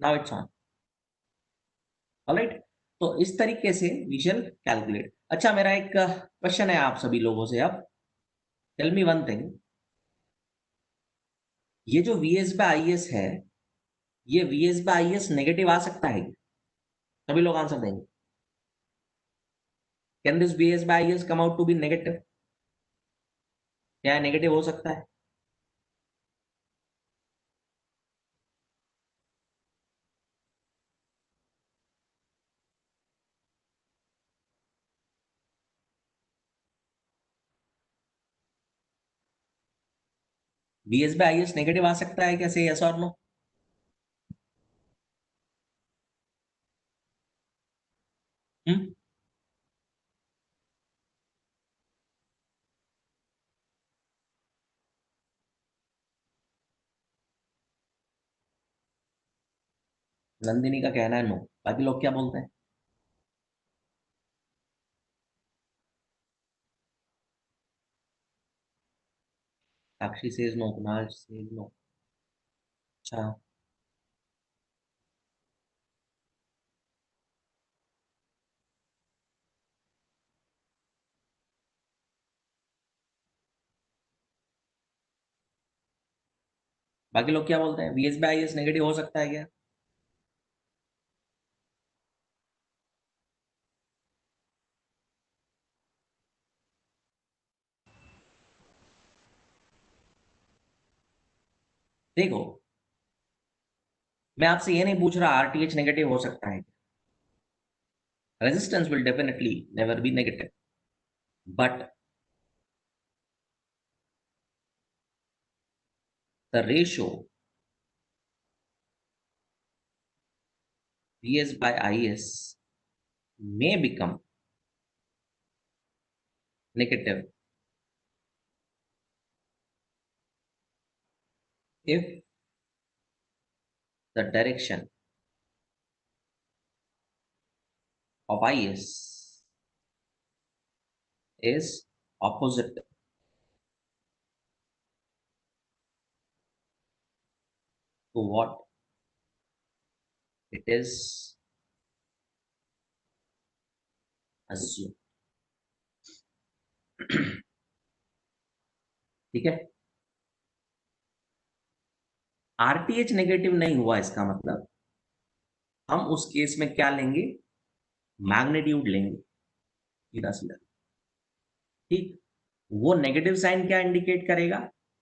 Now it's on. Alright. तो इस तरीके से वी शैल कैलकुलेट। अच्छा, मेरा एक क्वेश्चन है आप सभी लोगों से अब। टेल मी वन थिंग, ये जो V S by I S है, ये V S by I S negative आ सकता है? सभी लोग आंसर देंगे। Can this V S by I S come out to be negative? क्या नेगेटिव हो सकता है? V S by I S negative आ सकता है कैसे? यस और नो? हम्म। नंदिनी का कहना है नो। बाकी लोग क्या बोलते हैं? Sakshi says no, Kunal says no. अच्छा। बाकी लोग क्या बोलते हैं? V S by I S negative हो सकता है क्या? देखो, मैं आपसे ये नहीं पूछ रहा आरटीएच नेगेटिव हो सकता है। Resistance will definitely never be negative, but the ratio vs by is may become negative if the direction of is is opposite to what it is assumed। ठीक है। आरटीएच नेगेटिव नहीं हुआ इसका मतलब हम उस केस में क्या लेंगे? मैग्नीट्यूड लेंगे, सीधा सीधा। ठीक। वो नेगेटिव साइन क्या इंडिकेट करेगा?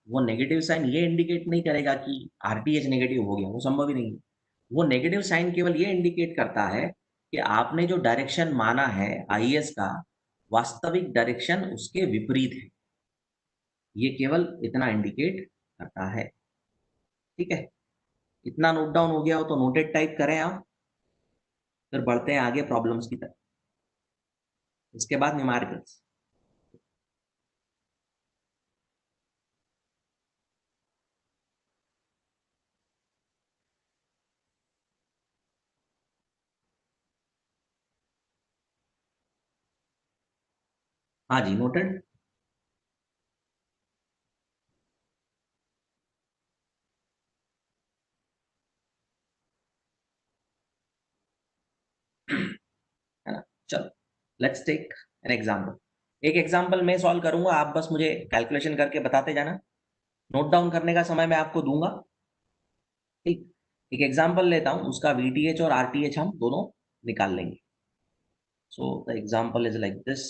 वो नेगेटिव साइन ये इंडिकेट नहीं करेगा कि आरटीएच नेगेटिव हो गया, वो संभव ही नहीं है। वो नेगेटिव साइन केवल ये इंडिकेट करता है कि आपने जो डायरेक्शन माना है आईएस का, वास्तविक डायरेक्शन उसके विपरीत है। ये केवल इतना इंडिकेट करता है। ठीक है। इतना नोट डाउन हो गया हो तो नोटेड टाइप करें आप। फिर बढ़ते हैं आगे प्रॉब्लम्स की तरफ। इसके बाद न्यूमेरिकल्स। हाँ जी, नोटेड। है ना? चलो, लेट्स टेक एन एग्जाम्पल। एक एग्जाम्पल मैं सॉल्व करूंगा, आप बस मुझे कैलकुलेशन करके बताते जाना। नोट डाउन करने का समय मैं आपको दूंगा। ठीक। एक एग्जाम्पल लेता हूं, उसका वीटीएच और आरटीएच हम दोनों निकाल लेंगे। So the example is like this.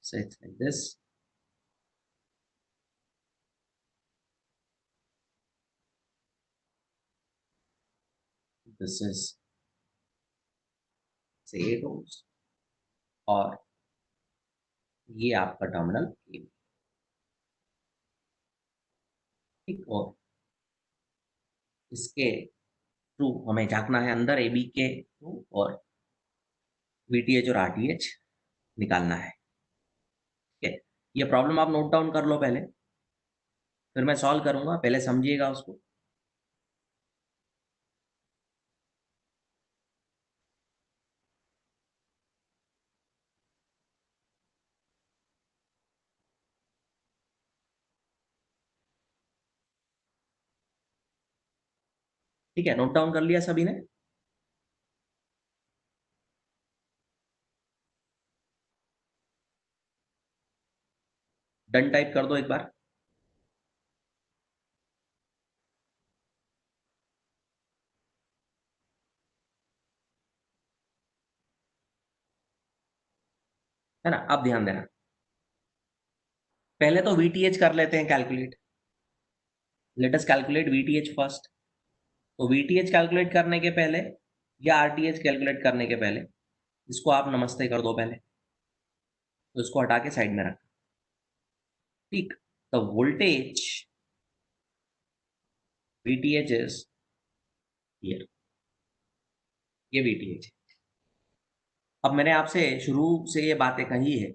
So it's like this. This is say 8 ohms और ये आपका टर्मिनल ए, ठीक। और इसके थ्रू हमें झांकना है अंदर ए बी के थ्रू और वीटीएच और आरटीएच निकालना है, ठीक है। ये प्रॉब्लम आप नोट डाउन कर लो पहले, फिर मैं सॉल्व करूंगा, पहले समझिएगा उसको। ठीक है, नोट डाउन कर लिया सभी ने? डन टाइप कर दो एक बार। है ना? अब ध्यान देना, पहले तो वीटीएच कर लेते हैं calculate. Let us calculate VTH first. तो वीटीएच कैलकुलेट करने के पहले या आरटीएच कैलकुलेट करने के पहले इसको आप नमस्ते कर दो पहले, तो इसको हटा के साइड में रख, ठीक। तो वोल्टेज वीटीएच इज हियर, ये वीटीएच है। अब मैंने आपसे शुरू से ये बातें कही है,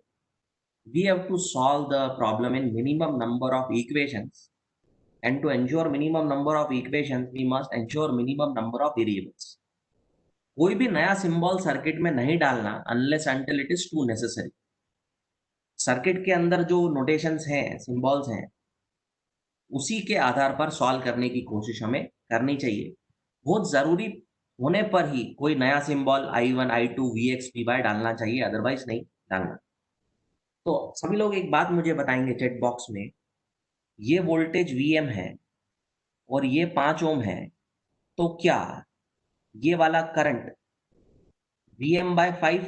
we have to solve the problem in minimum number of equations, and to ensure minimum number of equations we must ensure minimum number of variables। कोई भी नया सिंबल सर्किट में नहीं डालना unless until it is too necessary। Circuit के अंदर जो notations हैं, सिंबल्स हैं, उसी के आधार पर सॉल्व करने की कोशिश हमें करनी चाहिए। बहुत जरूरी होने पर ही कोई नया symbol I1 I2 VX VY डालना चाहिए, अदरवाइज नहीं डालना। तो सभी लोग एक बात मुझे बताएंगे चैट बॉक्स में, ये वोल्टेज VM है और ये 5 ओम है, तो क्या ये वाला करंट VM/5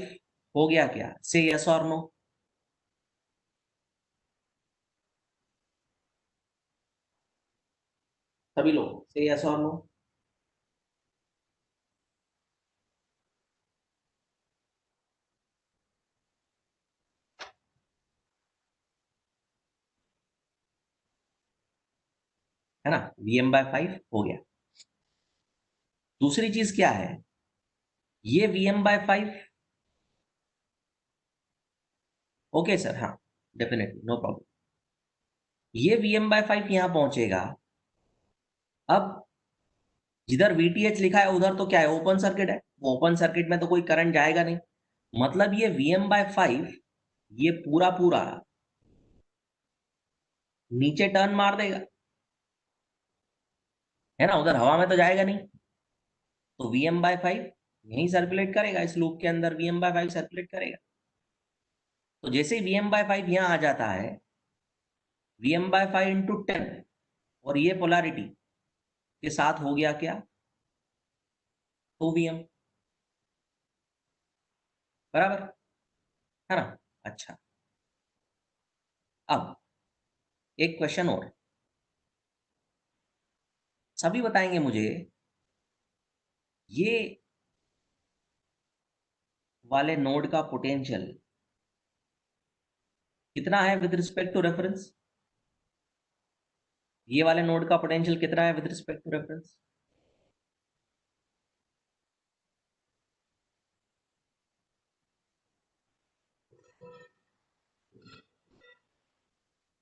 हो गया क्या? से यस और नो। सभी लोग से यस और नो। है ना? VM/5 हो गया। दूसरी चीज क्या है, ये VM/5, ओके सर, हाँ डेफिनेटली नो प्रॉब्लम। ये VM/5 यहां पहुंचेगा। अब जिधर VTH लिखा है उधर तो क्या है, ओपन सर्किट है। वो ओपन सर्किट में तो कोई करंट जाएगा नहीं, मतलब ये VM/5 ये पूरा पूरा नीचे टर्न मार देगा, है ना? उधर हवा में तो जाएगा नहीं, तो VM/5 यहीं सर्कुलेट करेगा, इस लूप के अंदर VM/5 सर्कुलेट करेगा। तो जैसे ही VM/5 यहां आ जाता है, VM/5 इंटू 10, और ये पोलैरिटी के साथ हो गया क्या, 2VM, बराबर, है ना? अच्छा, अब एक क्वेश्चन और, सभी बताएंगे मुझे, ये वाले नोड का पोटेंशियल कितना है विद रिस्पेक्ट टू रेफरेंस? ये वाले नोड का पोटेंशियल कितना है विद रिस्पेक्ट टू रेफरेंस?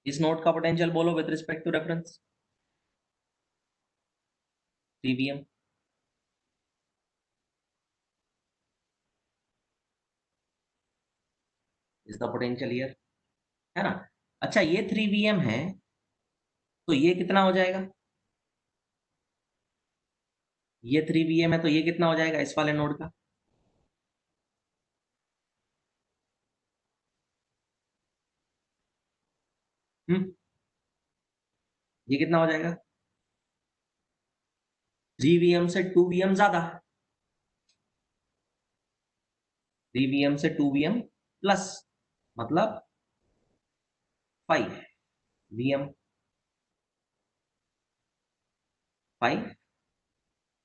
इस नोड का पोटेंशियल बोलो with respect to reference. 3VM is the potential here, है ना? अच्छा, ये 3VM है, तो ये कितना हो जाएगा? ये 3VM है, तो ये कितना हो जाएगा इस वाले नोड का? ये कितना हो जाएगा? 3VM से 2VM ज्यादा, 3VM से 2VM प्लस, मतलब 5 Vm, 5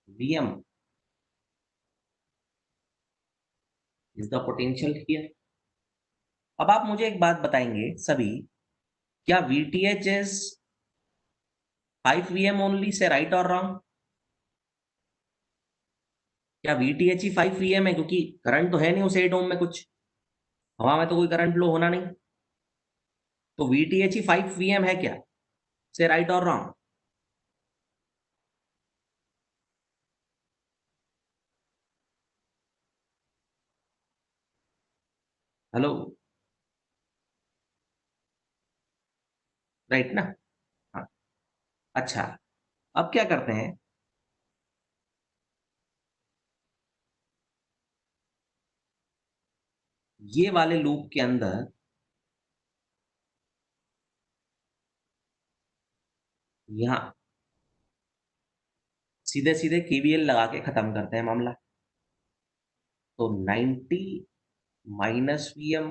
Vm is the potential here. अब आप मुझे एक बात बताएंगे सभी, क्या VTH is 5 Vm only say right और रॉन्ग? क्या VTH ही 5 Vm है? क्योंकि करंट तो है नहीं उस 8 ओम में, कुछ हवा में तो कोई करंट फ्लो होना नहीं, तो VTH ही 5 Vm है क्या? से राइट और रॉन्ग? हेलो, राइट ना? हाँ, अच्छा, अब क्या करते हैं, ये वाले लूप के अंदर यहां सीधे सीधे KVL लगा के खत्म करते हैं मामला। तो 90 minus Vm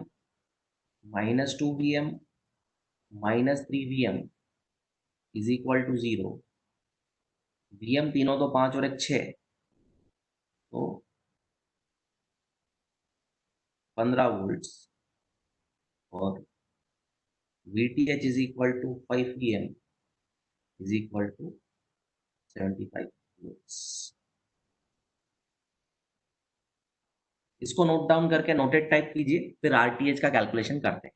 minus 2 Vm minus 3 Vm is equal to 0। Vm तीनों तो 5 और एक 6, तो 15 वोल्ट्स, और VTH is equal to 5 Vm is equal to 75 volts. इसको नोट डाउन करके नोटेड टाइप कीजिए, फिर RTH का कैलकुलेशन करते हैं।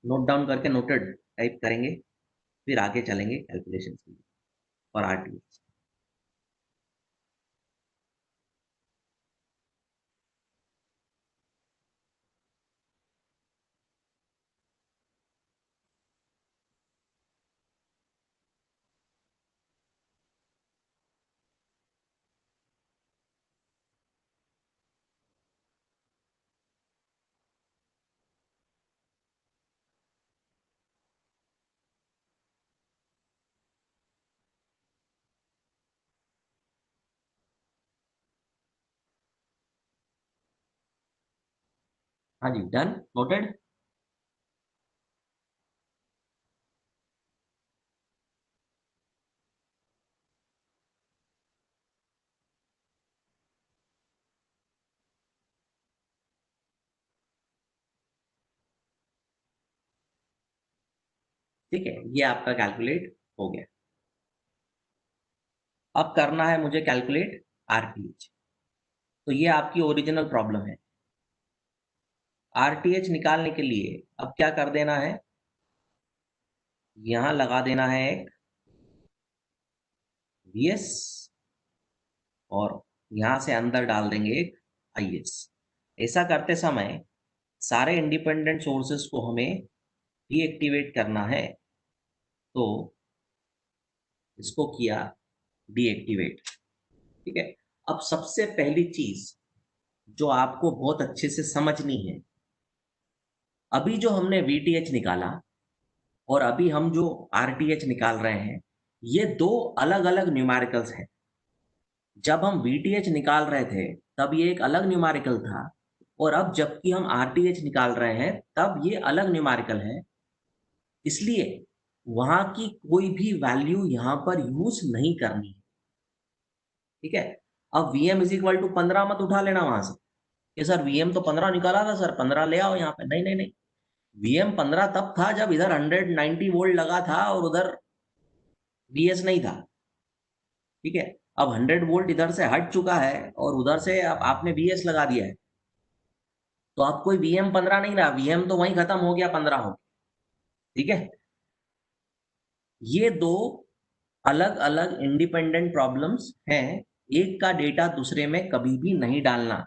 नोट डाउन करके नोटेड टाइप करेंगे, फिर आगे चलेंगे कैलकुलेशन के लिए और RTH। हाँ जी, डन, नोटेड। ठीक है, ये आपका कैलकुलेट हो गया। अब करना है मुझे कैलकुलेट RTH। तो ये आपकी ओरिजिनल प्रॉब्लम है। RTH निकालने के लिए अब क्या कर देना है, यहां लगा देना है एक VS, और यहां से अंदर डाल देंगे एक IS। ऐसा करते समय सारे इंडिपेंडेंट सोर्सेस को हमें डीएक्टिवेट करना है, तो इसको किया डीएक्टिवेट। ठीक है, अब सबसे पहली चीज जो आपको बहुत अच्छे से समझनी है, अभी जो हमने VTH निकाला और अभी हम जो RTH निकाल रहे हैं, ये दो अलग अलग न्यूमेरिकल्स हैं। जब हम VTH निकाल रहे थे तब ये एक अलग न्यूमेरिकल था, और अब जबकि हम RTH निकाल रहे हैं तब ये अलग न्यूमेरिकल है। इसलिए वहां की कोई भी वैल्यू यहां पर यूज नहीं करनी है। ठीक है, अब Vm इज इक्वल टू 15 मत उठा लेना वहां से कि सर Vm तो 15 निकाला था, सर 15 ले आओ यहाँ पे। नहीं नहीं नहीं, Vm 15 तब था जब इधर 190 वोल्ट लगा था और उधर VS नहीं था। ठीक है, अब 100 वोल्ट इधर से हट चुका है और उधर से अब आपने VS लगा दिया है, तो अब कोई Vm 15 नहीं रहा, Vm तो वहीं खत्म हो गया 15 हो। ठीक है, ये दो अलग अलग इंडिपेंडेंट प्रॉब्लम्स हैं, एक का डेटा दूसरे में कभी भी नहीं डालना।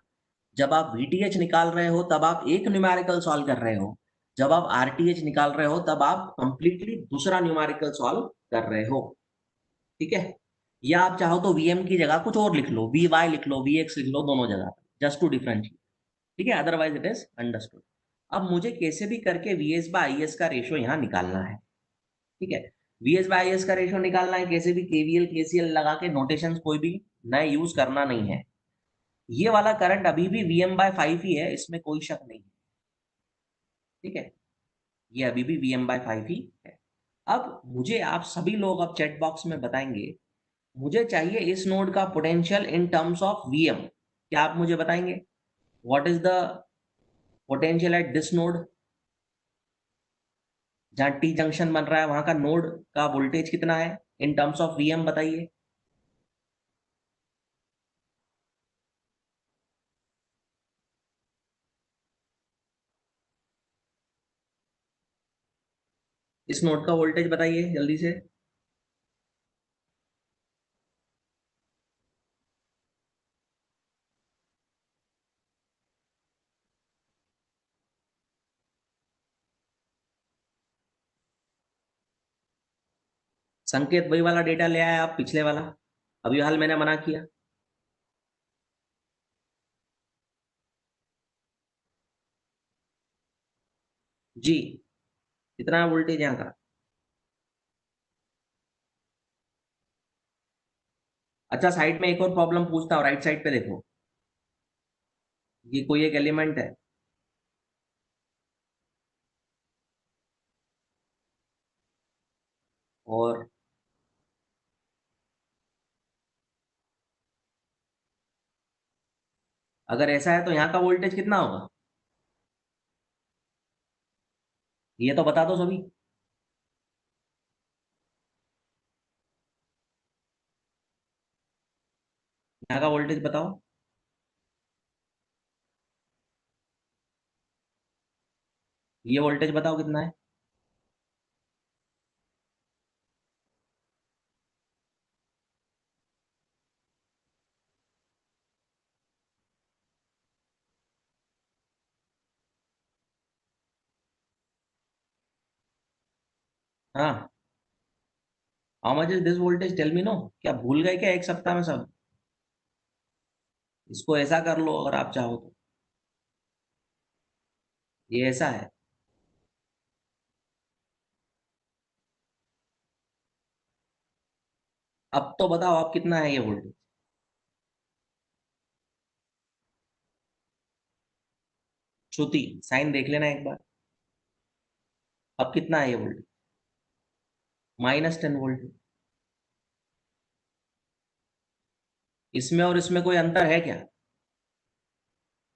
जब आप वीटीएच निकाल रहे हो तब आप एक न्यूमेरिकल सॉल्व कर रहे हो, जब आप आरटीएच निकाल रहे हो तब आप कंप्लीटली दूसरा न्यूमेरिकल सॉल्व कर रहे हो। ठीक है, या आप चाहो तो वीएम की जगह कुछ और लिख लो, वी वाई लिख लो, वी एक्स लिख लो, दोनों जगह जस्ट टू डिफरेंशिएट। ठीक है, अदरवाइज इट इज अंडरस्टूड। अब मुझे कैसे भी करके वीएस बाय आईएस का रेशो यहाँ निकालना है। ठीक है, वीएस बाय आईएस का रेशो निकालना है, कैसे भी केवीएल केसीएल लगा के नोटेशन कोई भी नए यूज करना नहीं है। ये वाला करंट अभी भी VM/5 ही है, इसमें कोई शक नहीं है। ठीक है, ये अभी भी VM/5 ही है। अब मुझे आप सभी लोग अब चैट बॉक्स में बताएंगे, मुझे चाहिए इस नोड का potential in terms of VM. क्या आप मुझे बताएंगे what is the potential at this node? जहां टी जंक्शन बन रहा है वहां का नोड का वोल्टेज कितना है इन टर्म्स ऑफ वीएम, बताइए। इस नोड का वोल्टेज बताइए जल्दी से। संकेत वही वाला डेटा ले आए आप, पिछले वाला, अभी हाल मैंने मना किया। जी, कितना है वोल्टेज यहाँ का? अच्छा, साइड में एक और प्रॉब्लम पूछता हूँ, राइट साइड पे देखो, ये कोई एक एलिमेंट है, और अगर ऐसा है तो यहाँ का वोल्टेज कितना होगा? ये तो बता दो सभी। यहाँ का वोल्टेज बताओ। ये वोल्टेज बताओ कितना है। हाँ, how much is this voltage, tell me. No, क्या भूल गए क्या एक सप्ताह में सब? इसको ऐसा कर लो अगर आप चाहो तो। ये ऐसा है, अब तो बताओ आप कितना है ये वोल्टेज। श्रुति, साइन देख लेना एक बार, अब कितना है ये वोल्टेज? -10 वोल्ट। इसमें और इसमें कोई अंतर है क्या?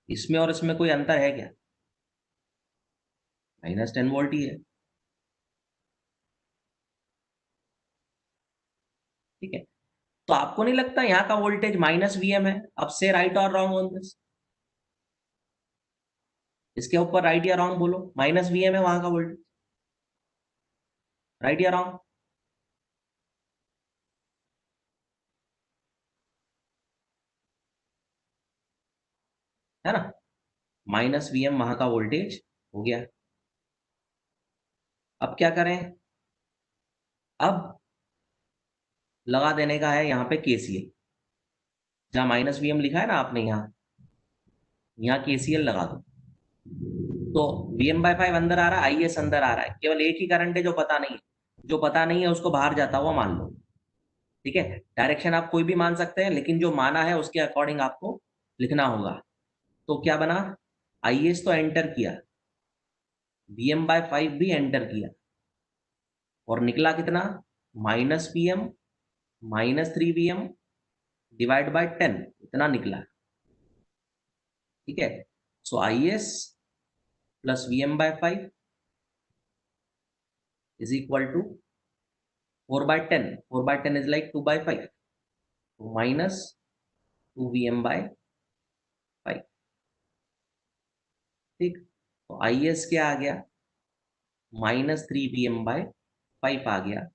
इसमें और इसमें कोई अंतर है क्या? -10 वोल्ट ही है। ठीक है, तो आपको नहीं लगता यहाँ का वोल्टेज -VM है? अब से राइट और रॉन्ग ऑन दिस, इसके ऊपर राइट या रॉन्ग बोलो, -VM है वहां का वोल्टेज, राइट या रॉन्ग? है ना, -VM वहां का वोल्टेज हो गया। अब क्या करें? अब लगा देने का है यहाँ पे केसीएल, जहाँ -VM लिखा है ना आपने, यहाँ केसीएल लगा दो। तो VM/5 अंदर आ रहा है, आईएस अंदर आ रहा है, केवल एक ही करंट है जो पता नहीं है, जो पता नहीं है उसको बाहर जाता हुआ मान लो। ठीक है, डायरेक्शन आप कोई भी मान सकते हैं, लेकिन जो माना है उसके अकॉर्डिंग आपको लिखना होगा। तो क्या बना, आईएस तो एंटर किया, VM/5 भी एंटर किया, और निकला कितना? -PM -3VM डिवाइड बाय 10, इतना निकला। ठीक है, so IS plus VM/5 is equal to 4/10, 4/10 is like 2/5, तो -2VM/5। ठीक, तो आईएस क्या आ गया? -3VM/5 आ गया।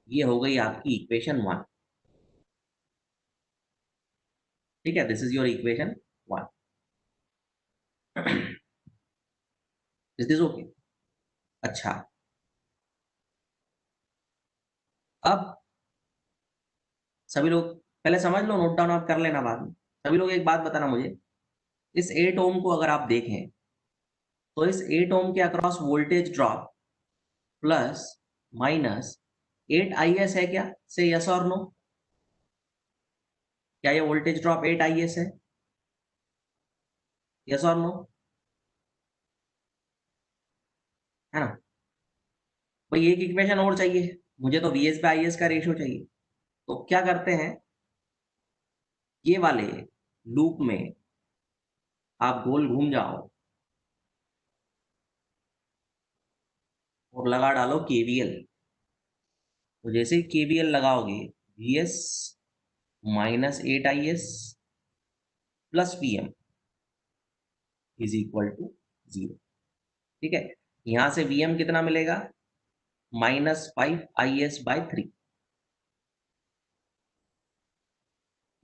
ये हो गई आपकी इक्वेशन 1। ठीक है, this is your equation 1। Is this okay? अच्छा, अब सभी लोग पहले समझ लो, नोट डाउन आप कर लेना बाद में। सभी लोग एक बात बताना मुझे, इस 8 ओम को अगर आप देखें तो इस 8 ओम के across voltage drop plus minus 8 IS है क्या? से यस और नो? क्या ये वोल्टेज ड्रॉप 8 IS है? यस और नो? है ना? भाई एक इक्वेशन और चाहिए मुझे, तो VS पे IS का रेशियो चाहिए। तो क्या करते हैं, ये वाले लूप में आप गोल घूम जाओ और लगा डालो KVL। तो जैसे ही KVL लगाओगे, VS minus 8 IS plus VM is equal to 0। ठीक है, यहां से VM कितना मिलेगा? -5 IS/3।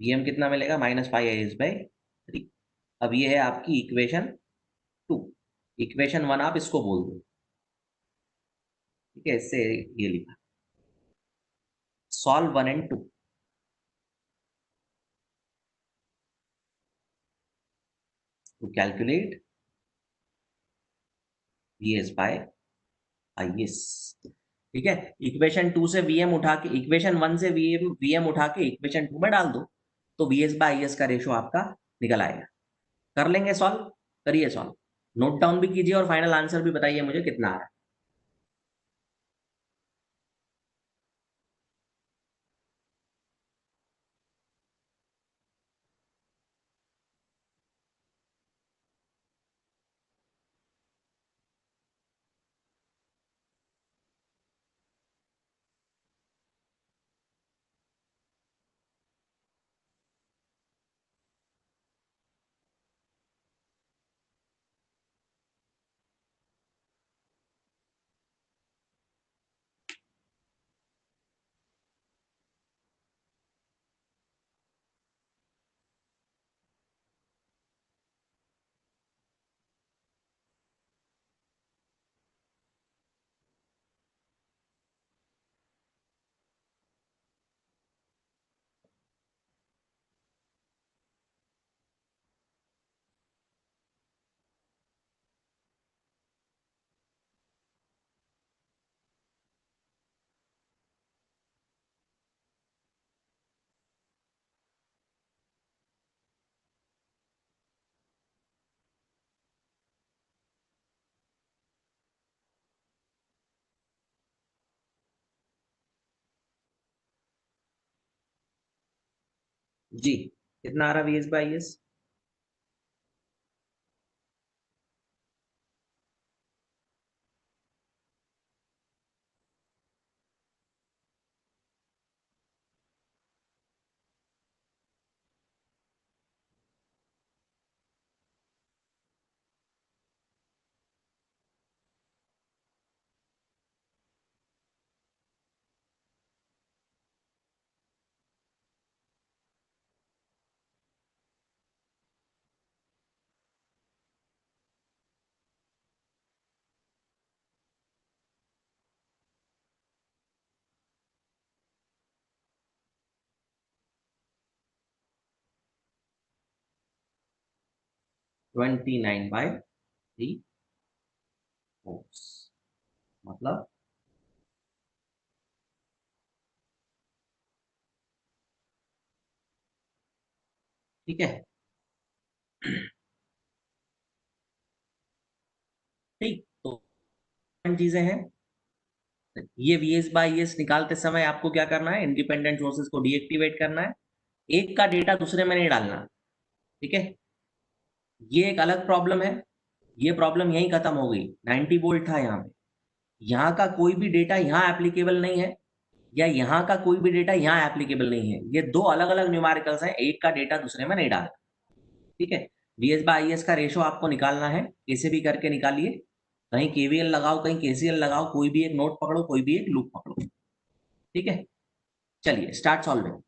VM कितना मिलेगा? -5 IS/3। अब ये है आपकी इक्वेशन 2। इक्वेशन 1 आप इसको बोल दो। ठीक है, इससे ये लिखा, solve 1 and 2। To calculate VS/IS। ठीक है, इक्वेशन 2 से VM उठा के, इक्वेशन 1 से VM उठा के इक्वेशन 2 में डाल दो, तो VS/IS का रेशो आपका निकल आएगा। कर लेंगे सॉल्व? करिए सॉल्व, नोट डाउन भी कीजिए और फाइनल आंसर भी बताइए मुझे कितना आ रहा है। जी, कितना आ रहा VS/IS? (29/3 ohms) मतलब ठीक है, ठीक। तो चीजें हैं, ये VS/IS निकालते समय आपको क्या करना है, इंडिपेंडेंट सोर्सेज को डीएक्टिवेट करना है, एक का डेटा दूसरे में नहीं डालना। ठीक है, ये एक अलग प्रॉब्लम है, ये प्रॉब्लम यहीं खत्म हो गई। 90 वोल्ट था यहाँ पे, यहाँ का कोई भी डेटा यहाँ एप्लीकेबल नहीं है, या यहाँ का कोई भी डेटा यहाँ एप्लीकेबल नहीं है। ये दो अलग अलग न्यूमेरिकल्स हैं, एक का डेटा दूसरे में नहीं डाला। ठीक है, VS/IS का रेशो आपको निकालना है, कैसे भी करके निकालिए। कहीं KVL लगाओ, कहीं KCL लगाओ, कोई भी एक नोट पकड़ो, कोई भी एक लूप पकड़ो। ठीक है, चलिए start solving.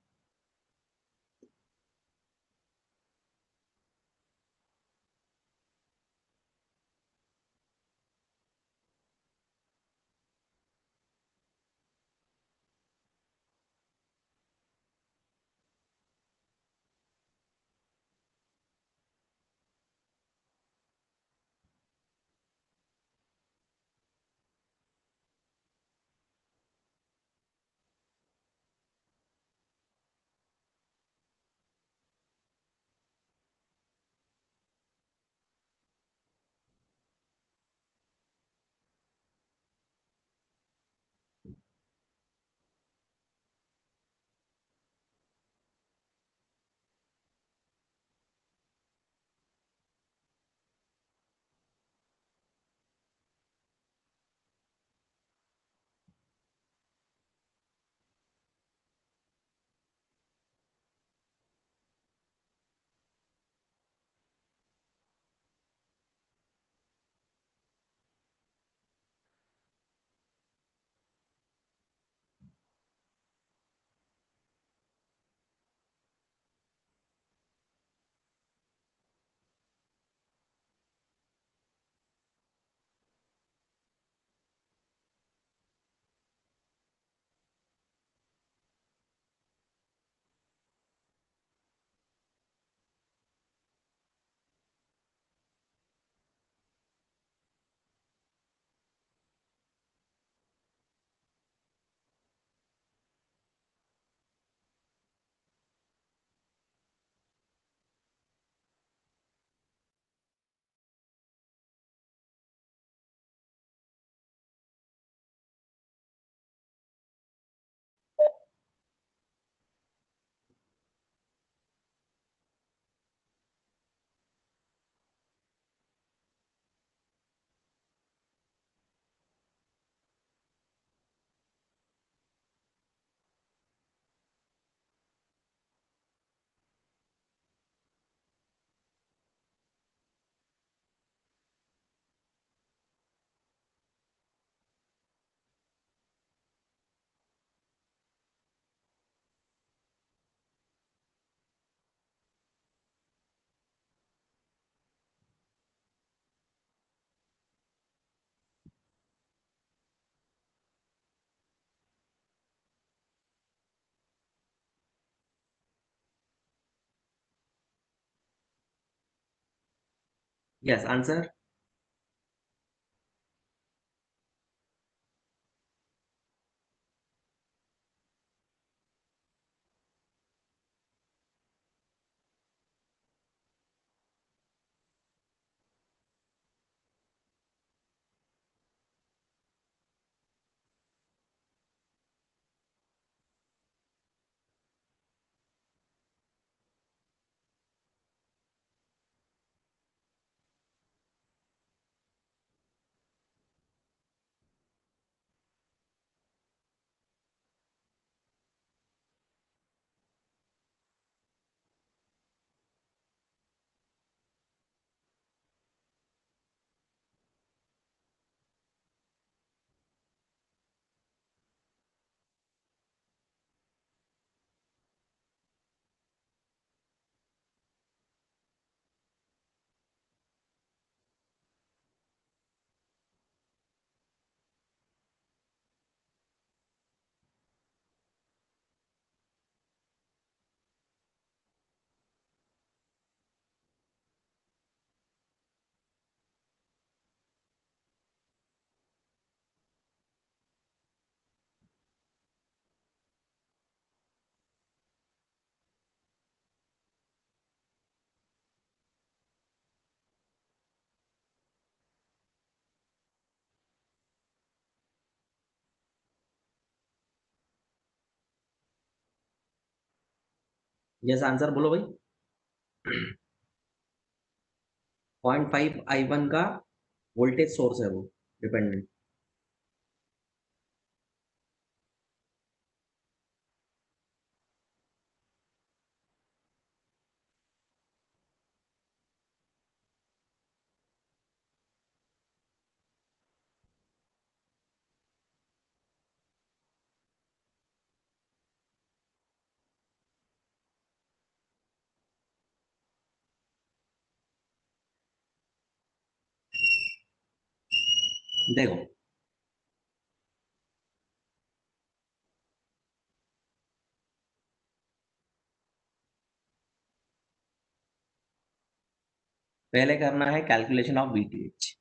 Yes answer. Yes answer बोलो भाई। 0.5 I1 का वोल्टेज सोर्स है वो, डिपेंडेंट। देखो, पहले करना है कैलकुलेशन ऑफ वीटीएच,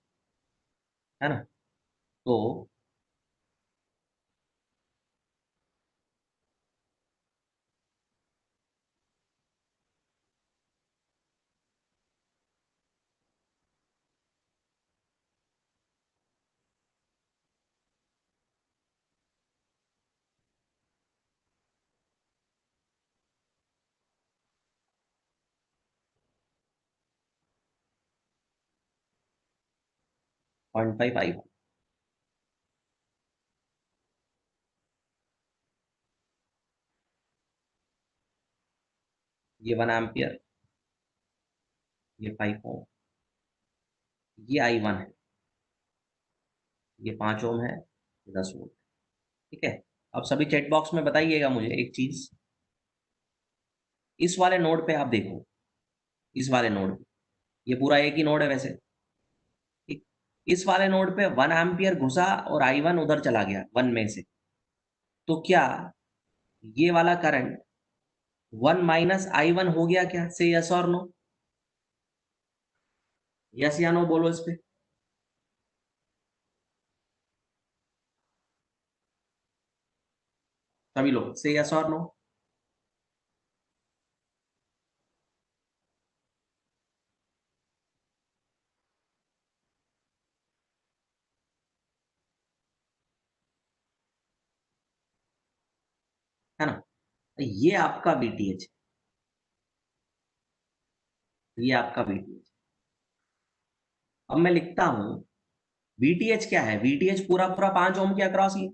है ना? तो 0.5 I1, ये 1 एम्पियर, ये 5 ओम, ये I1 है, ये 5 ओम है, ये 10 वोल्ट। ठीक है। अब सभी चैट बॉक्स में बताइएगा मुझे एक चीज, इस वाले नोड पे आप देखो, इस वाले नोड पे, ये पूरा एक ही नोड है वैसे। ठीक। इस वाले नोड पे 1 एम्पियर घुसा और I1 उधर चला गया 1 में से, तो क्या ये वाला करंट 1 - I1 हो गया क्या? से यस और नो? यस या नो बोलो इस पे। सभी लोग से यस और नो। है ना? ये आपका बीटीएच, ये आपका बीटीएच। अब मैं लिखता हूं, वीटीएच क्या है? वीटीएच पूरा पूरा 5 ओम के अक्रॉस ही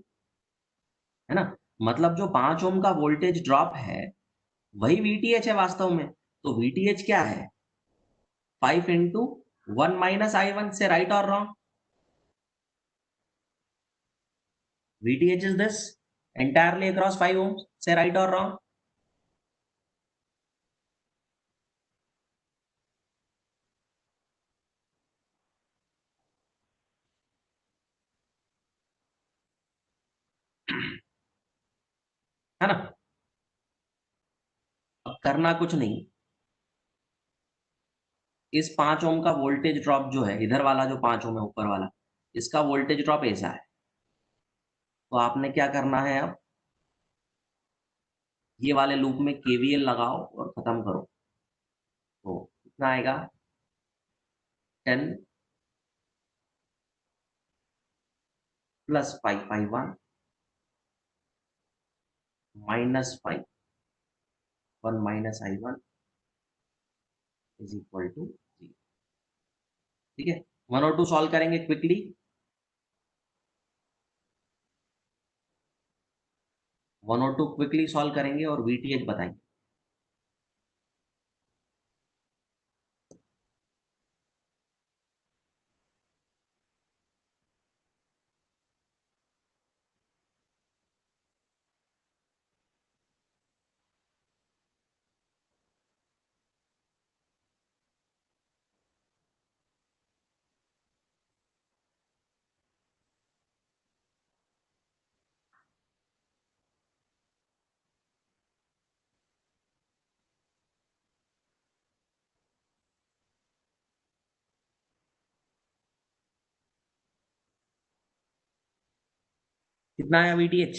है ना? मतलब जो 5 ओम का वोल्टेज ड्रॉप है वही वीटीएच है वास्तव में। तो वीटीएच क्या है? 5 × 1 - I1 से, राइट और wrong? VTH is this entirely across 5 ओम से, राइट और रॉन्ग? है ना? अब करना कुछ नहीं, इस 5 ओम का वोल्टेज ड्रॉप जो है, इधर वाला जो 5 ओम है ऊपर वाला, इसका वोल्टेज ड्रॉप ऐसा है। तो आपने क्या करना है अब, ये वाले लूप में केवीएल लगाओ और खत्म करो। तो कितना आएगा, 10 plus 5i1 minus 5, 1 minus i1 is equal to 0। ठीक है, 1 और 2 सॉल्व करेंगे क्विकली। 1 और 2 क्विकली सॉल्व करेंगे और वीटीएच बताएंगे। कितना आया वीटीएच,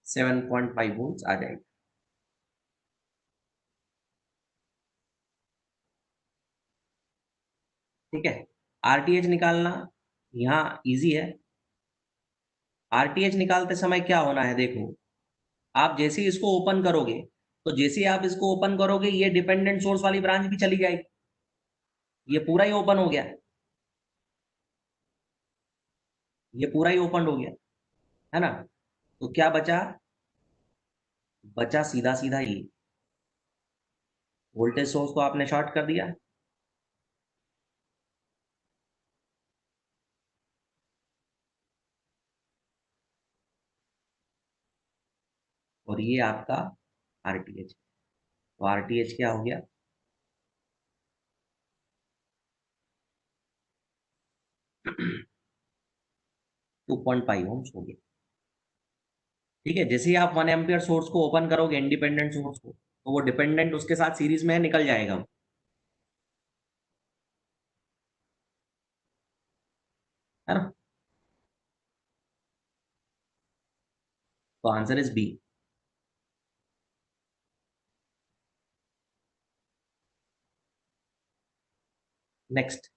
7.5 वोल्ट आ जाएगा। ठीक है, आरटीएच निकालना यहाँ इजी है। आरटीएच निकालते समय क्या होना है, देखो, आप जैसे ही इसको ओपन करोगे, तो जैसे ही आप इसको ओपन करोगे, ये डिपेंडेंट सोर्स वाली ब्रांच भी चली जाएगी। ये पूरा ही ओपन हो गया, ये पूरा ही ओपन हो गया, है ना। तो क्या बचा, बचा सीधा सीधा ये वोल्टेज सोर्स को आपने शॉर्ट कर दिया, और ये आपका आरटीएच। तो आरटीएच क्या हो गया, 2.5 ओम्स हो गया। ठीक है, जैसे ही आप 1 एम्पियर सोर्स को ओपन करोगे, इंडिपेंडेंट सोर्स को, तो वो डिपेंडेंट उसके साथ सीरीज में निकल जाएगा, है ना। तो answer is B. Next,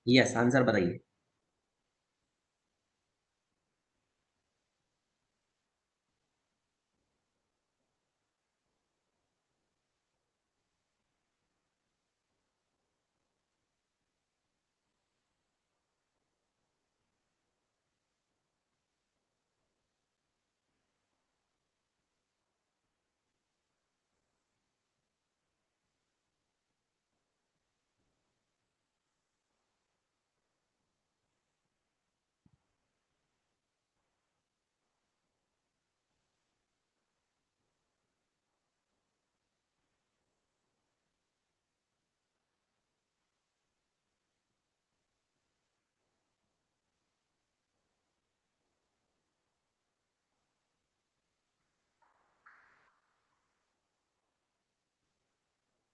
yes, answer बताइए।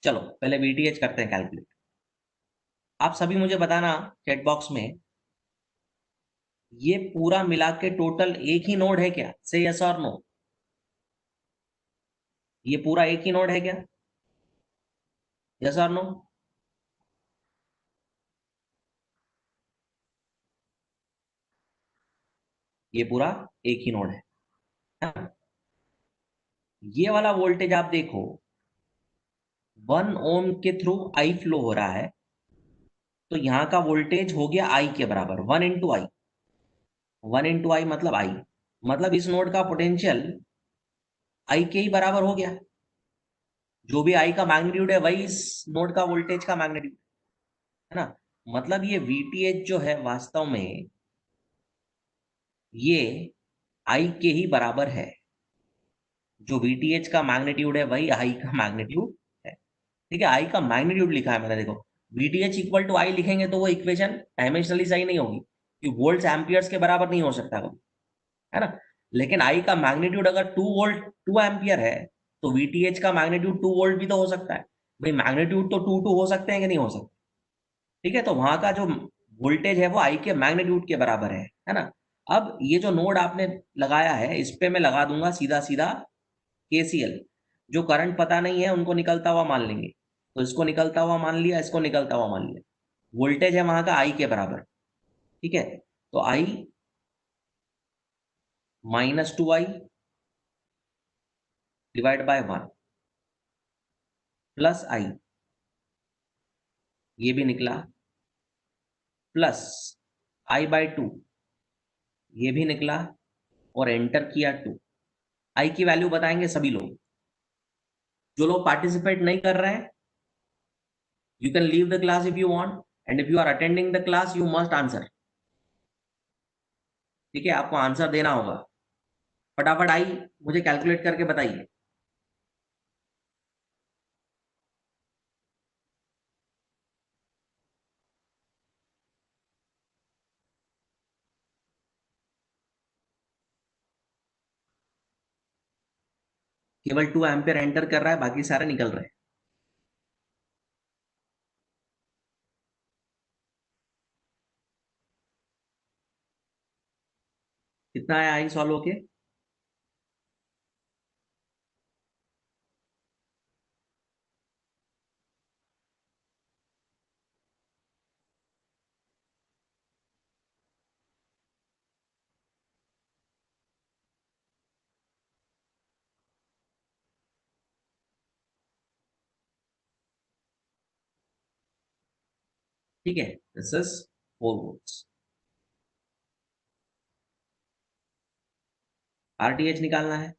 चलो पहले वीटीएच करते हैं कैलकुलेट। आप सभी मुझे बताना चैट बॉक्स में, ये पूरा मिला के टोटल एक ही नोड है क्या? से यस और नो। ये पूरा एक ही नोड है क्या? यस और नो। ये पूरा एक ही नोड है ना? ये वाला वोल्टेज आप देखो, 1 ओम के थ्रू आई फ्लो हो रहा है, तो यहां का वोल्टेज हो गया आई के बराबर, 1 इंटू आई। 1 इंटू आई मतलब आई, मतलब इस नोड का पोटेंशियल आई के ही बराबर हो गया। जो भी आई का मैग्नीट्यूड है वही इस नोड का वोल्टेज का मैग्नीट्यूड है ना। मतलब ये वीटीएच जो है वास्तव में ये आई के ही बराबर है। जो वीटीएच का मैग्नीट्यूड है वही आई का मैग्नीट्यूड है। ठीक है, आई का मैग्नीट्यूड लिखा है मैंने, देखो। वीटीएच इक्वल टू आई लिखेंगे तो वो इक्वेशन डायमेंशनली सही नहीं होगी, कि वोल्ट्स एम्पियर्स के बराबर नहीं हो सकता कभी, है ना। लेकिन आई का मैग्नीट्यूड अगर 2 वोल्ट 2 एम्पियर है, तो वीटीएच का मैग्नीट्यूड 2 वोल्ट भी तो हो सकता है। भाई मैग्नीट्यूड तो टू टू हो सकते हैं कि नहीं हो सकते? ठीक है, तो वहां का जो वोल्टेज है वो आई के मैग्नीट्यूड के बराबर है ना। अब ये जो नोड आपने लगाया है, इस पे मैं लगा दूंगा सीधा सीधा केसीएल। जो करंट पता नहीं है उनको निकलता हुआ मान लेंगे, तो इसको निकलता हुआ मान लिया, इसको निकलता हुआ मान लिया। वोल्टेज है वहां का आई के बराबर। ठीक है, तो आई -2 आई डिवाइड बाय 1 प्लस आई, ये भी निकला, प्लस आई/2, ये भी निकला, और एंटर किया 2। आई की वैल्यू बताएंगे सभी लोग। जो लोग पार्टिसिपेट नहीं कर रहे हैं, you can leave the class if you want, and if you are attending the class you must answer. ठीक है, आपको आंसर देना होगा। फटाफट आई मुझे कैलकुलेट करके बताइए। केवल 2 एम्पियर एंटर कर रहा है, बाकी सारे निकल रहे हैं। कितना है आई सॉल्व होके? ठीक है, दिस इज 4 वोल्ट्स। आरटीएच निकालना है।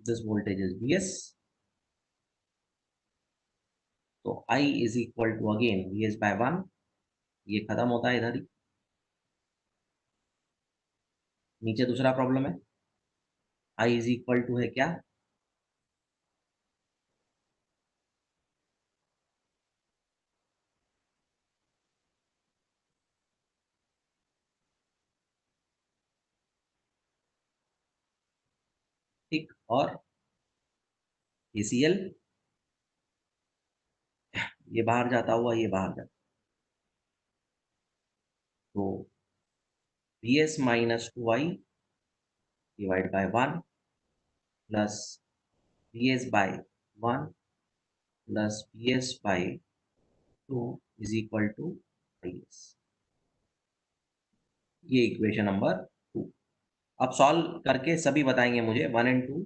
This voltage is VS. तो I is equal to again VS by 1, ये खत्म होता है इधर ही। नीचे दूसरा प्रॉब्लम है, I इज इक्वल टू है क्या, ठीक, और ACl, ये बाहर जाता हुआ ये बाहर जाता, तो VS minus 2I divide by 1 plus VS by 1 plus VS by 2 is equal to IS। ये इक्वेशन नंबर 2। अब सॉल्व करके सभी बताएंगे मुझे 1 एंड 2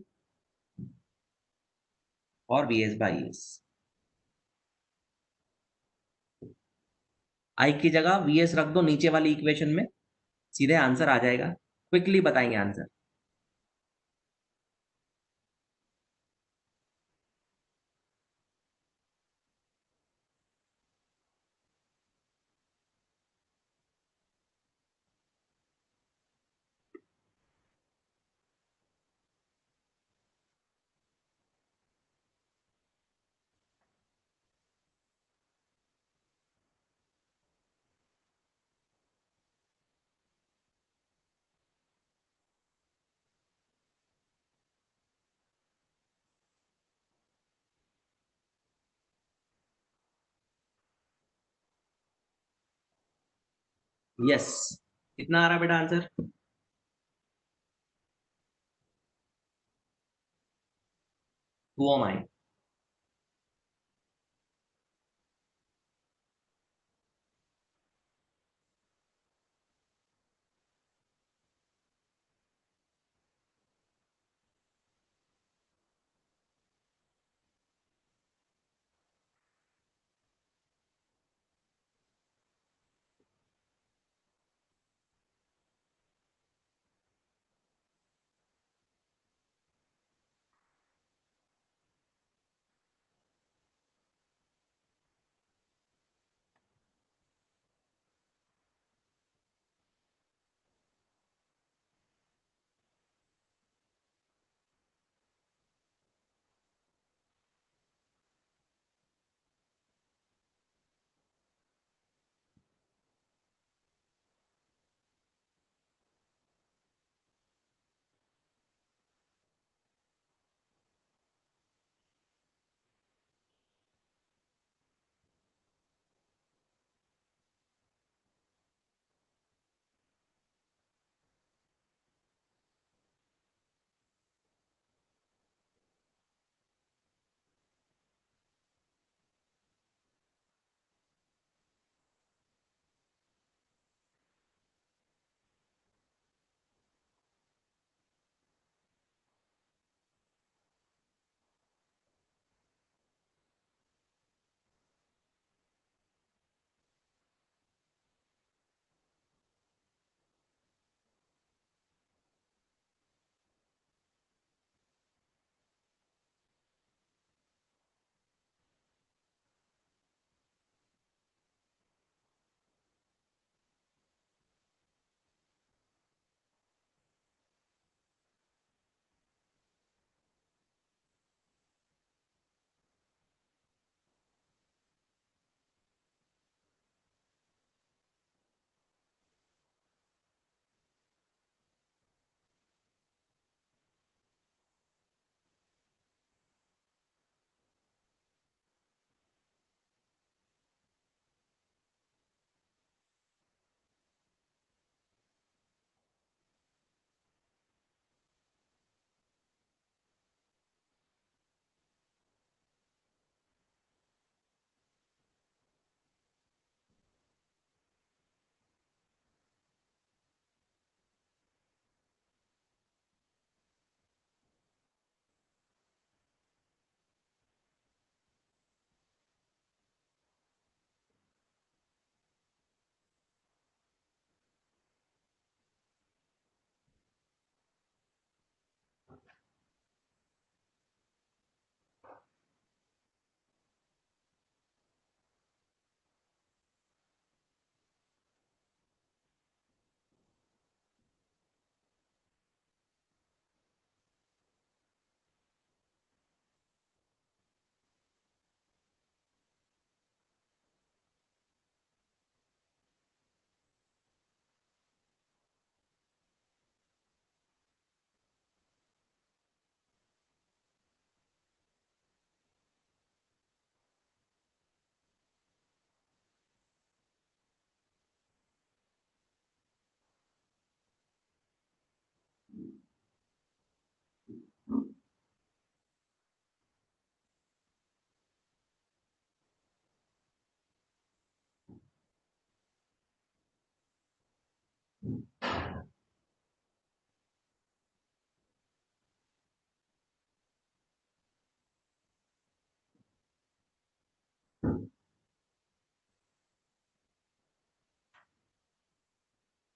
और VS बाई एस। आई की जगह VS रख दो नीचे वाली इक्वेशन में, सीधे आंसर आ जाएगा। क्विकली बताएंगे आंसर। यस, कितना आ रहा बेटा आंसर? 2 ओम आई।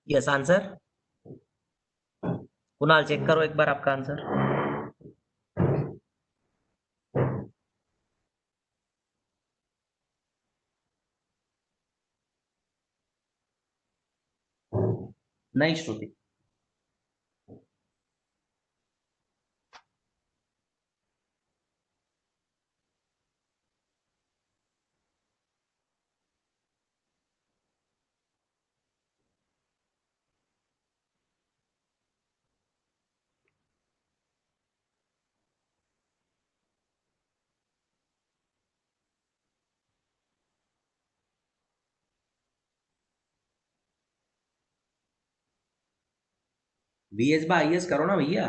Yes answer. कुणाल चेक करो एक बार आपका आंसर। नहीं श्रुति। वीएस बाय आईएस करो ना भैया,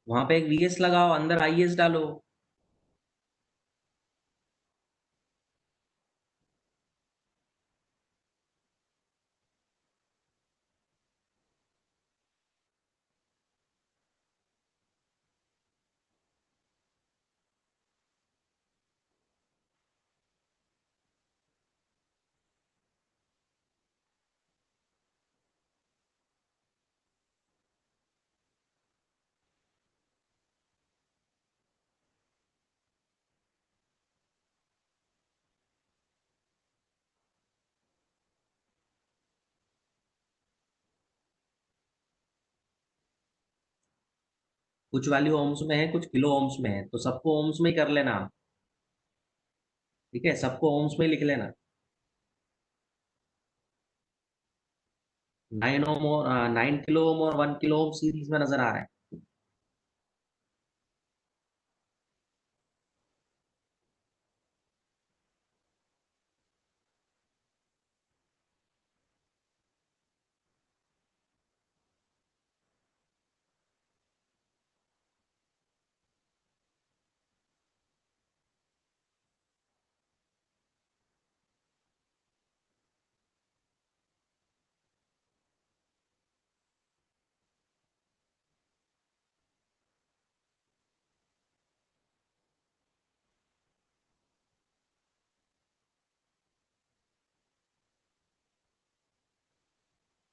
वहां पे एक वीएस लगाओ, अंदर आईएस डालो। कुछ वैल्यू ओम्स में है, कुछ किलो ओम्स में है, तो सबको ओम्स में ही कर लेना आप। ठीक है, सबको ओम्स में ही लिख लेना। 9 ओम और 9 किलो ओम और 1 किलो ओम सीरीज में नजर आ रहा है।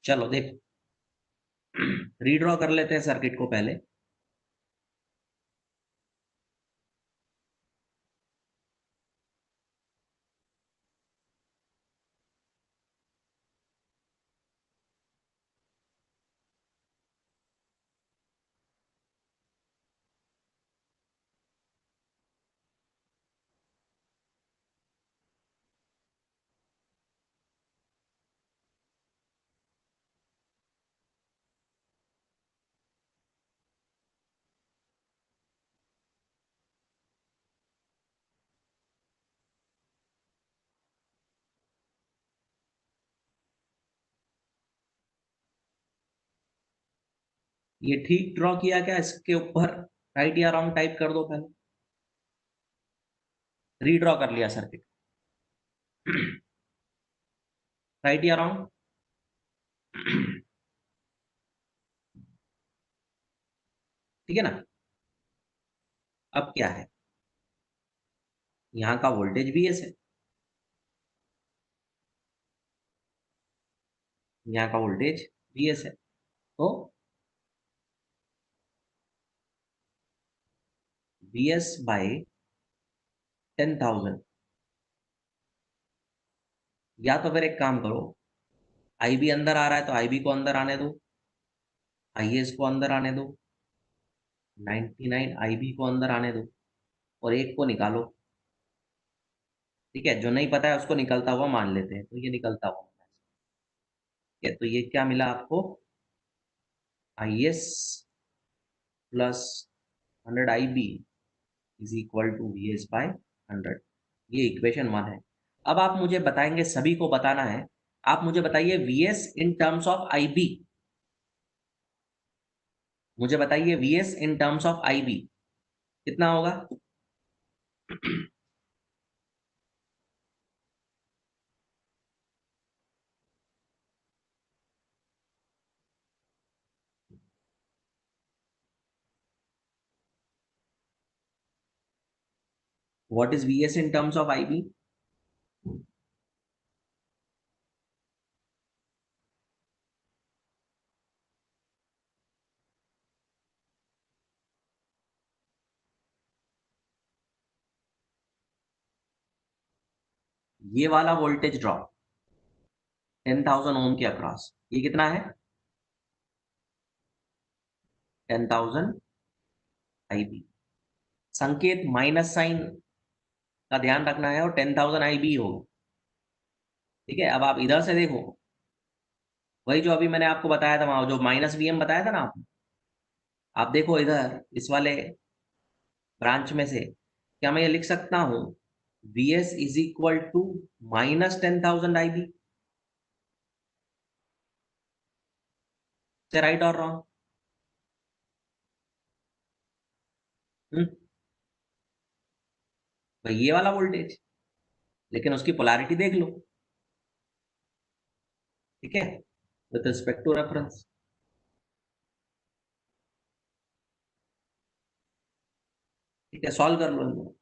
चलो देखो, रीड्रॉ कर लेते हैं सर्किट को पहले। ये ठीक ड्रॉ किया क्या? इसके ऊपर राइट या रॉन्ग टाइप कर दो पहले। रीड्रॉ कर लिया सर्किट। राइट या रॉन्ग? ठीक है ना? अब क्या है, यहाँ का वोल्टेज वीएस है, यहाँ का वोल्टेज वीएस है, तो वीएस बाय 10,000। या तो फिर एक काम करो, आईबी अंदर आ रहा है तो आईबी को अंदर आने दो, आईएस को अंदर आने दो, 99 आईबी को अंदर आने दो, और एक को निकालो। ठीक है, जो नहीं पता है उसको निकलता हुआ मान लेते हैं, तो ये निकलता हुआ। ठीक है, तो ये क्या मिला आपको? IS plus 100 IB is equal to VS by 100। ये इक्वेशन 1 है। अब आप मुझे बताएंगे, सभी को बताना है। आप मुझे बताइए VS in terms of IB. मुझे बताइए VS in terms of IB कितना होगा? What is VS in terms of IB? ये वाला वोल्टेज ड्रॉप 10,000 ओम के अक्रॉस, ये कितना है? 10,000 आईबी। संकेत माइनस साइन का ध्यान रखना है, और 10,000 आईबी होगा। ठीक है, अब आप इधर से देखो, वही जो अभी मैंने आपको बताया था, वहां जो माइनस वीएम बताया था ना आपने, आप देखो इधर इस वाले ब्रांच में से, क्या मैं ये लिख सकता हूं Vs is equal to -10,000 IB? Say right और रॉन्ग? भाई ये वाला वोल्टेज, लेकिन उसकी पोलैरिटी देख लो। ठीक है, विद रिस्पेक्ट टू रेफरेंस। ठीक है, सॉल्व कर लो इनको।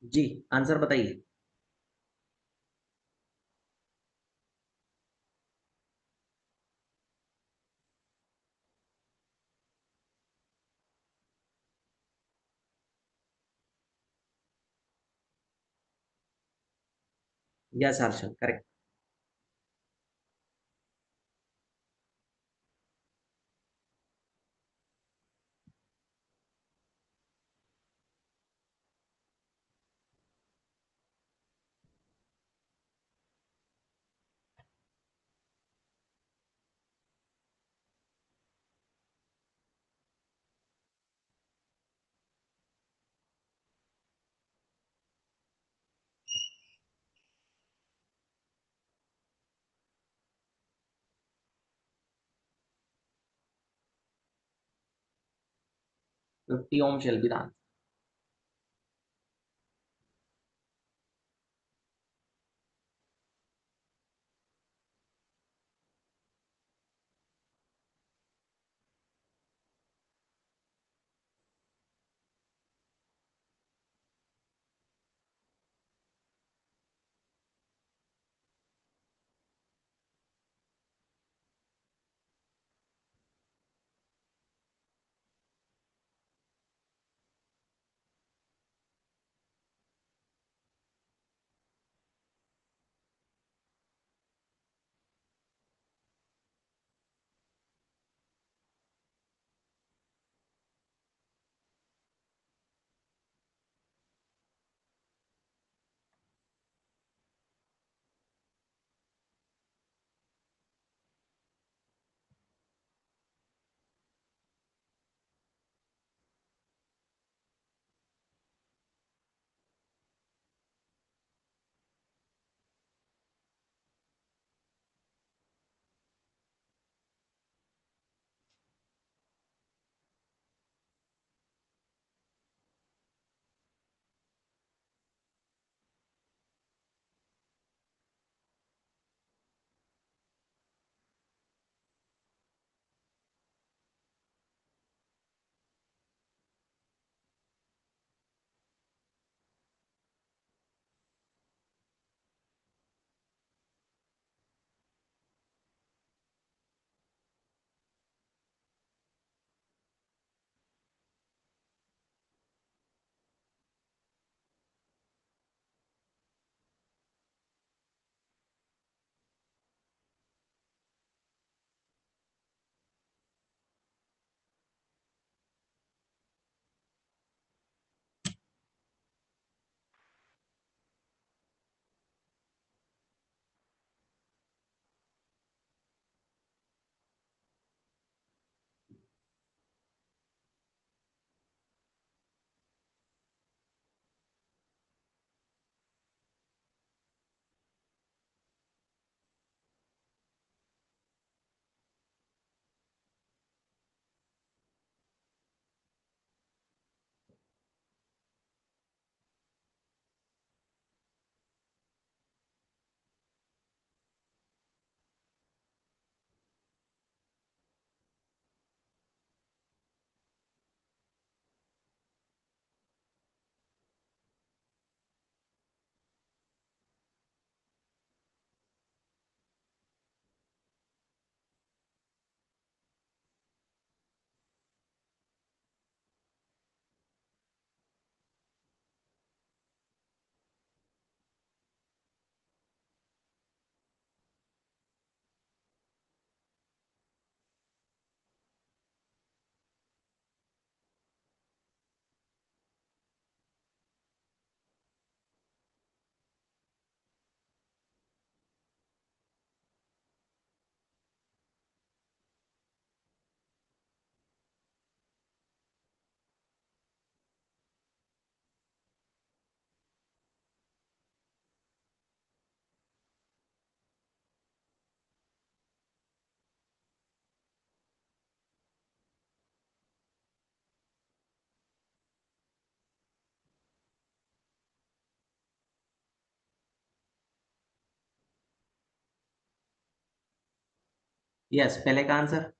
जी, आंसर बताइए। Yes Harshal, correct. 50 ohm shall be the answer. Yes, पहले का आंसर।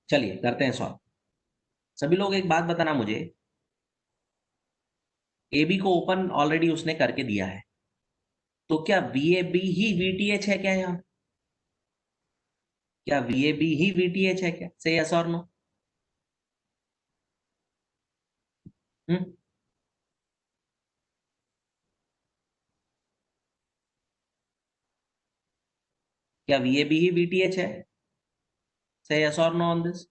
चलिए करते हैं सॉल्व। सभी लोग एक बात बताना मुझे, ए बी को ओपन ऑलरेडी उसने करके दिया है, तो क्या वी ए बी ही वीटीएच है क्या यहाँ? क्या वी ए बी ही वीटीएच है क्या? से यस और नो? हम्म क्या वी ए बी ही वीटीएच है? से यस और नो ऑन दिस?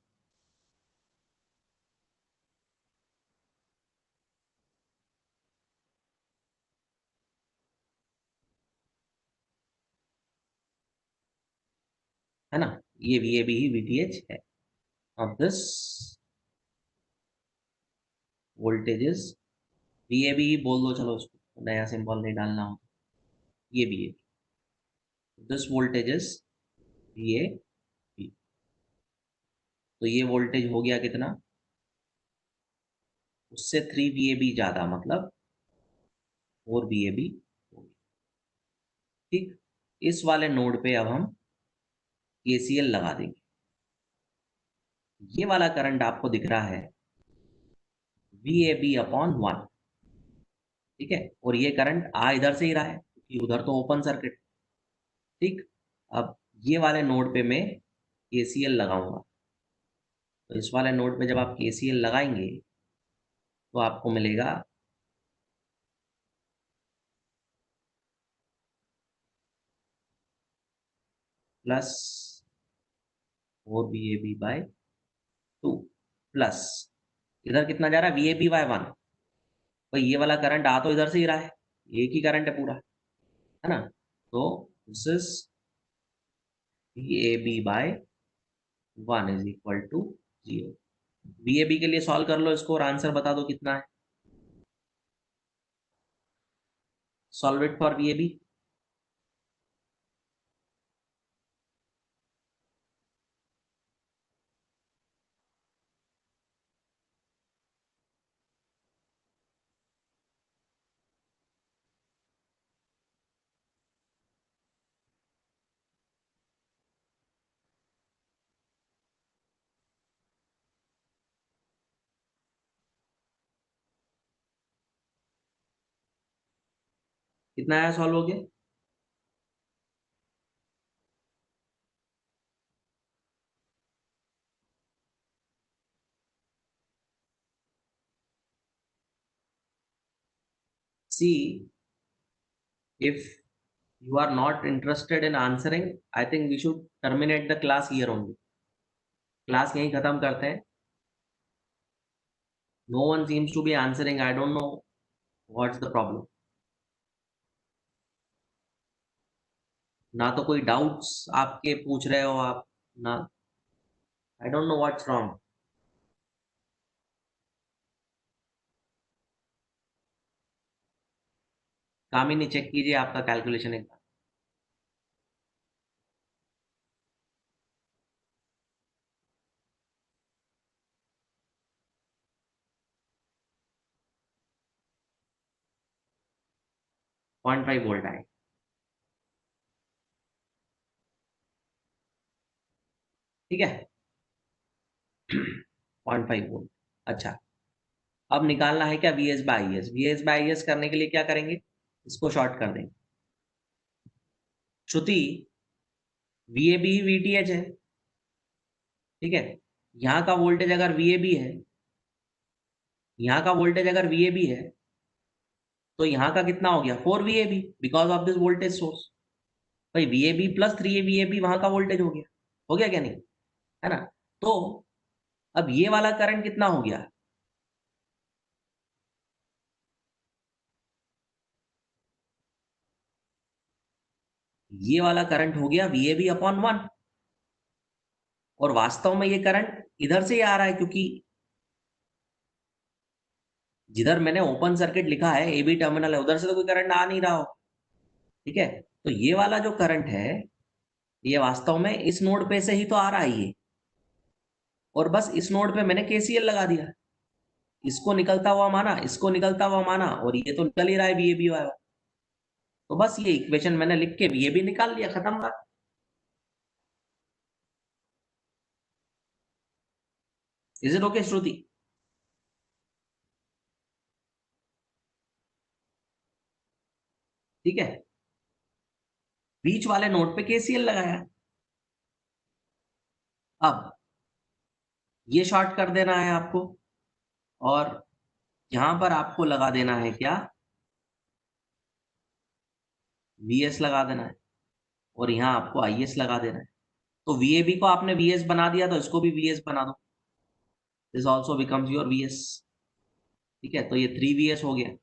है ना, ये वी ए बी ही वीटीएच है। अब this voltages V A B ही बोल दो, चलो उसको नया सिंबल नहीं डालना हो। ये V A B, this voltages V A B. तो ये वोल्टेज हो गया कितना? उससे 3 VAB ज्यादा, मतलब 4 VAB हो गया। ठीक, इस वाले नोड पे अब हम KCL लगा देंगे। ये वाला करंट आपको दिख रहा है VAB/1। ठीक है, और ये करंट आ इधर से ही रहा है क्योंकि उधर तो ओपन सर्किट। ठीक, अब ये वाले नोड पे मैं KCL लगाऊंगा। तो इस वाले नोड पे जब आप KCL लगाएंगे तो आपको मिलेगा +4 VAB/2 प्लस, इधर कितना जा रहा है? VAB/1। भाई ये वाला करंट आ तो इधर से ही रहा है, एक ही करंट है पूरा, है ना? तो this is VAB/1 is equal to 0। VAB के लिए सॉल्व कर लो इसको और आंसर बता दो कितना है। Solve it for VAB। कितना आया सॉल्व हो गया? See, if you are not interested in answering, I think we should terminate the class here only। Class यहीं खत्म करते हैं। No one seems to be answering, I don't know what's the problem। ना तो कोई doubts आपके पूछ रहे हो आप ना, I don't know what's wrong. Kamini check कीजिए आपका कैलकुलेशन एक बार। 0.5 वोल्ट आए। ठीक है। 0.5 वोल्ट। अच्छा, अब निकालना है क्या V S by I S. V S by I S करने के लिए क्या करेंगे, इसको शॉर्ट कर देंगे। Shruti, V A B V T H है, ठीक है। यहाँ का वोल्टेज अगर वी ए बी है, यहाँ का वोल्टेज अगर वी ए बी है, तो यहाँ का कितना हो गया 4 VAB, because of this voltage source. भाई V A B plus 3 VAB वहां का वोल्टेज हो गया क्या नहीं, है ना। तो अब ये वाला करंट कितना हो गया, ये वाला करंट हो गया VAB अपॉन 1। और वास्तव में ये करंट इधर से ही आ रहा है, क्योंकि जिधर मैंने ओपन सर्किट लिखा है ए बी टर्मिनल है, उधर से तो कोई करंट आ नहीं रहा हो। ठीक है, तो ये वाला जो करंट है, ये वास्तव में इस नोड पे से ही तो आ रहा है ये, और बस इस नोड पे मैंने केसीएल लगा दिया। इसको निकलता हुआ माना, इसको निकलता हुआ माना, और ये तो निकल ही रहा है VAB वाला। तो बस ये इक्वेशन मैंने लिख के VAB निकाल लिया, खत्म बात। इज इट ओके श्रुति? ठीक है, बीच वाले नोड पे केसीएल लगाया। अब ये शॉर्ट कर देना है आपको, और यहां पर आपको लगा देना है क्या, VS लगा देना है, और यहाँ आपको IS लगा देना है। तो VAB को आपने VS बना दिया, तो इसको भी VS बना दो, this also becomes your VS। ठीक है, तो ये 3VS हो गया।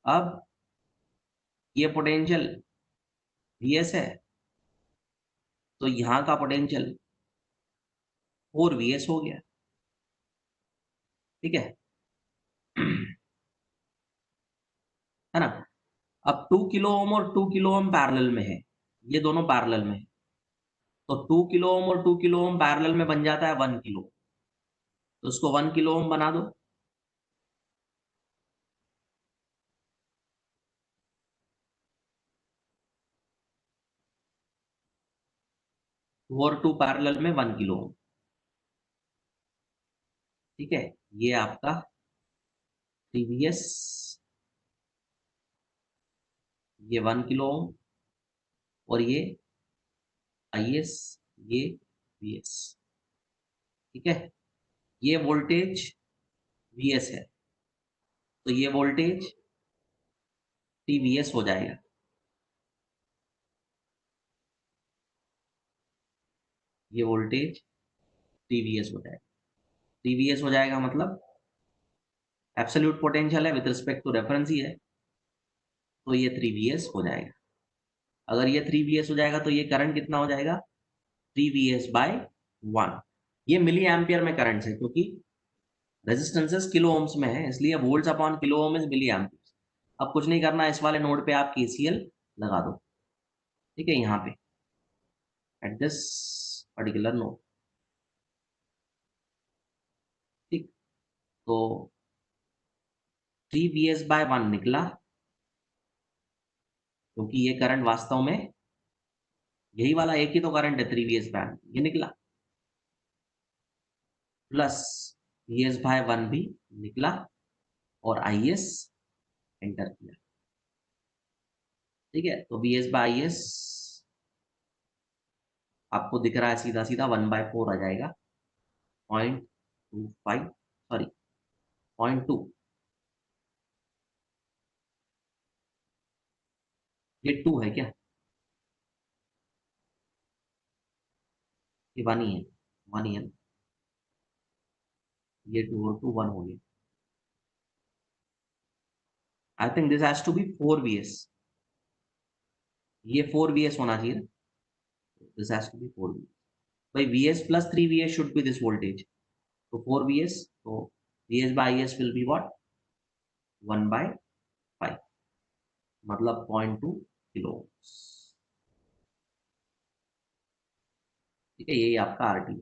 अब ये पोटेंशियल VS है, तो यहाँ का पोटेंशियल 4VS हो गया। ठीक है, है ना। अब 2 किलो ओम और 2 किलो ओम पैरेलल में है, ये दोनों पैरेलल में है, तो 2 किलो ओम और 2 किलो ओम पैरेलल में बन जाता है 1 किलो। तो उसको 1 किलो ओम बना दो। 2 और 2 पैरेलल में 1 किलो ओम। ठीक है, ये आपका TVS, ये 1 किलो ओम, और ये IS, ये VS। ठीक है, ये वोल्टेज VS है, तो ये वोल्टेज TVS हो जाएगा। ये वोल्टेज TVS हो जाएगा। TVS हो जाएगा मतलब एब्सोल्यूट पोटेंशियल है, विद रिस्पेक्ट टू रेफरेंस ही है, तो ये 3VS हो जाएगा। अगर ये 3VS हो जाएगा, तो ये करंट कितना हो जाएगा, 3VS/1। ये मिली एम्पियर में करंट है, क्योंकि रेजिस्टेंसेस किलो ओम्स में है, इसलिए volts upon kilo ohm is milli ampere. अब कुछ नहीं करना, इस वाले नोड पे आप KCL लगा दो। ठीक है, यहाँ पे एट दिस पर्टिकुलर नोड। ठीक, तो 3VS/1 निकला, क्योंकि ये करंट वास्तव में यही वाला एक ही तो करंट है, 3VS/1 ये निकला, प्लस VS/1 भी निकला, और IS एंटर किया। ठीक है, तो VS/IS आपको दिख रहा है सीधा सीधा 1/4 आ जाएगा, 0.25, सॉरी 0.2। ये 2 है क्या, ये 1 ही है, 1 ही है ना? ये 2 और 2 1 हो गया। I think this has to be 4VS। ये 4 Vs होना चाहिए, this has to be 4 Vs। भाई Vs plus 3 Vs should be this voltage, तो 4 Vs, तो Vs by Is will be what, 1/5, मतलब 0.2 किलो। ठीक है, यही आपका RT।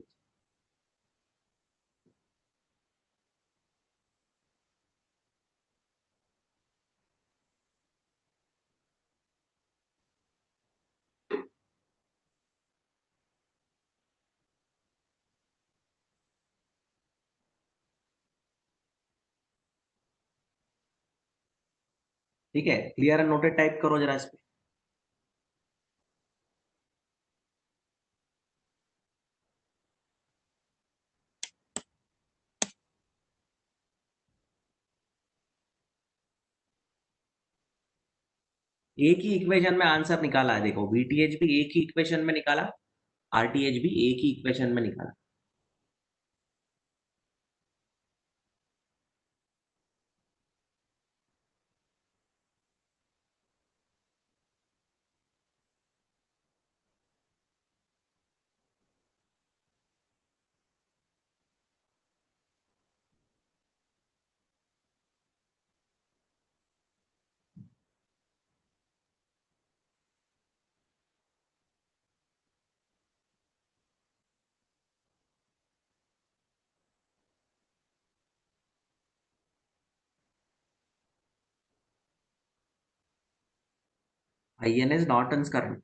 ठीक है, क्लियर एंड नोटेड टाइप करो जरा इस पे। एक ही इक्वेशन में आंसर निकाला है, देखो VTH भी एक ही इक्वेशन में निकाला, RTH भी एक ही इक्वेशन में निकाला। IN is Norton's current.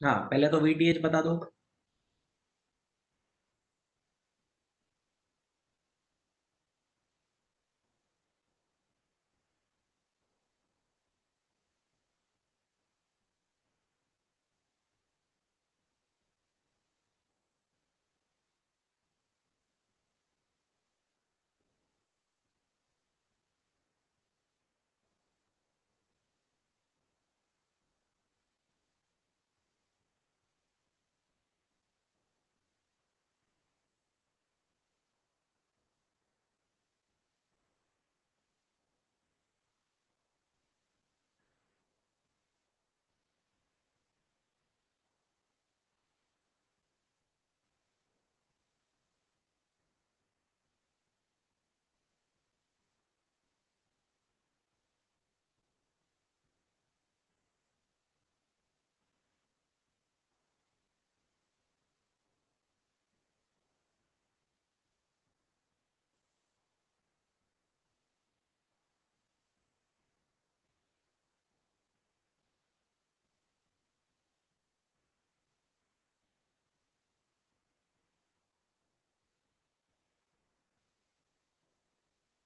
हाँ, पहले तो वीटीएच बता दो।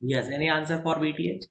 Yes, any answer for VTH?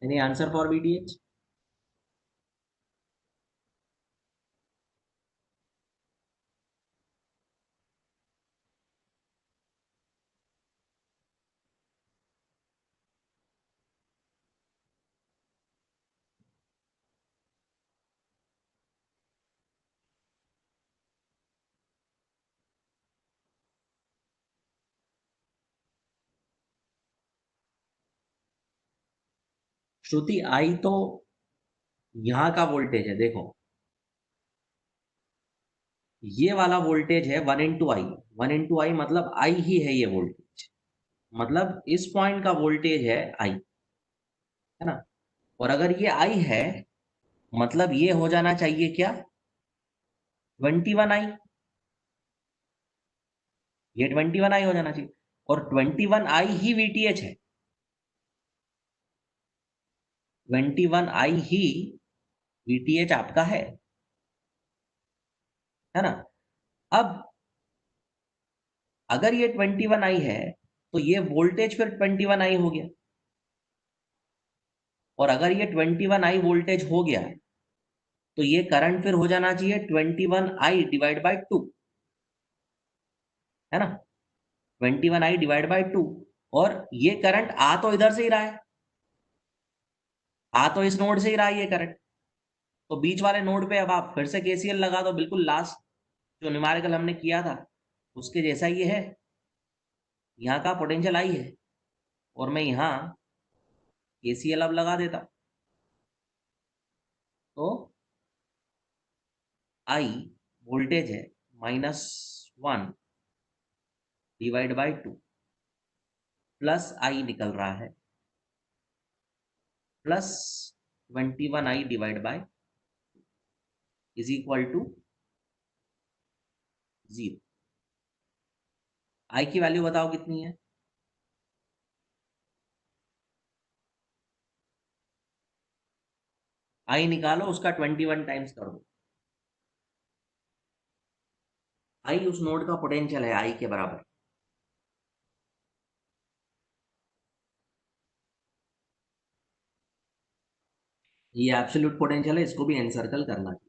Any answer for VTH? Shruti, आई तो यहाँ का वोल्टेज है, देखो ये वाला वोल्टेज है 1 इंटू आई। 1 इंटू आई मतलब आई ही है ये वोल्टेज, मतलब इस पॉइंट का वोल्टेज है आई, है ना। और अगर ये आई है, मतलब ये हो जाना चाहिए क्या, 21 आई। ये 21 आई हो जाना चाहिए, और 21 आई ही वीटीएच है। 21 आई ही वीटीएच आपका है ना। अब अगर ये 21 आई है, तो ये वोल्टेज फिर 21 आई हो गया। और अगर ये 21 आई वोल्टेज हो गया, तो ये करंट फिर हो जाना चाहिए 21 आई डिवाइड बाई 2, है ना। 21 आई डिवाइड बाई 2। और ये करंट आ तो इधर से ही रहा है, आ तो इस नोड से ही रहा है ये करंट। तो बीच वाले नोड पे अब आप फिर से केसीएल लगा दो, बिल्कुल लास्ट जो न्यूमेरिकल हमने किया था उसके जैसा ये है। यहाँ का पोटेंशियल आई है, और मैं यहाँ केसीएल अब लगा देता, तो आई वोल्टेज है -1 डिवाइड बाई 2, प्लस आई निकल रहा है +21 I divide by is equal to 0। I की वैल्यू बताओ कितनी है। आई निकालो, उसका 21 टाइम्स कर दो। आई उस नोड का पोटेंशियल है, आई के बराबर। ये एब्सोल्यूट पोटेंशियल है, इसको भी एनसर्कल करना चाहिए।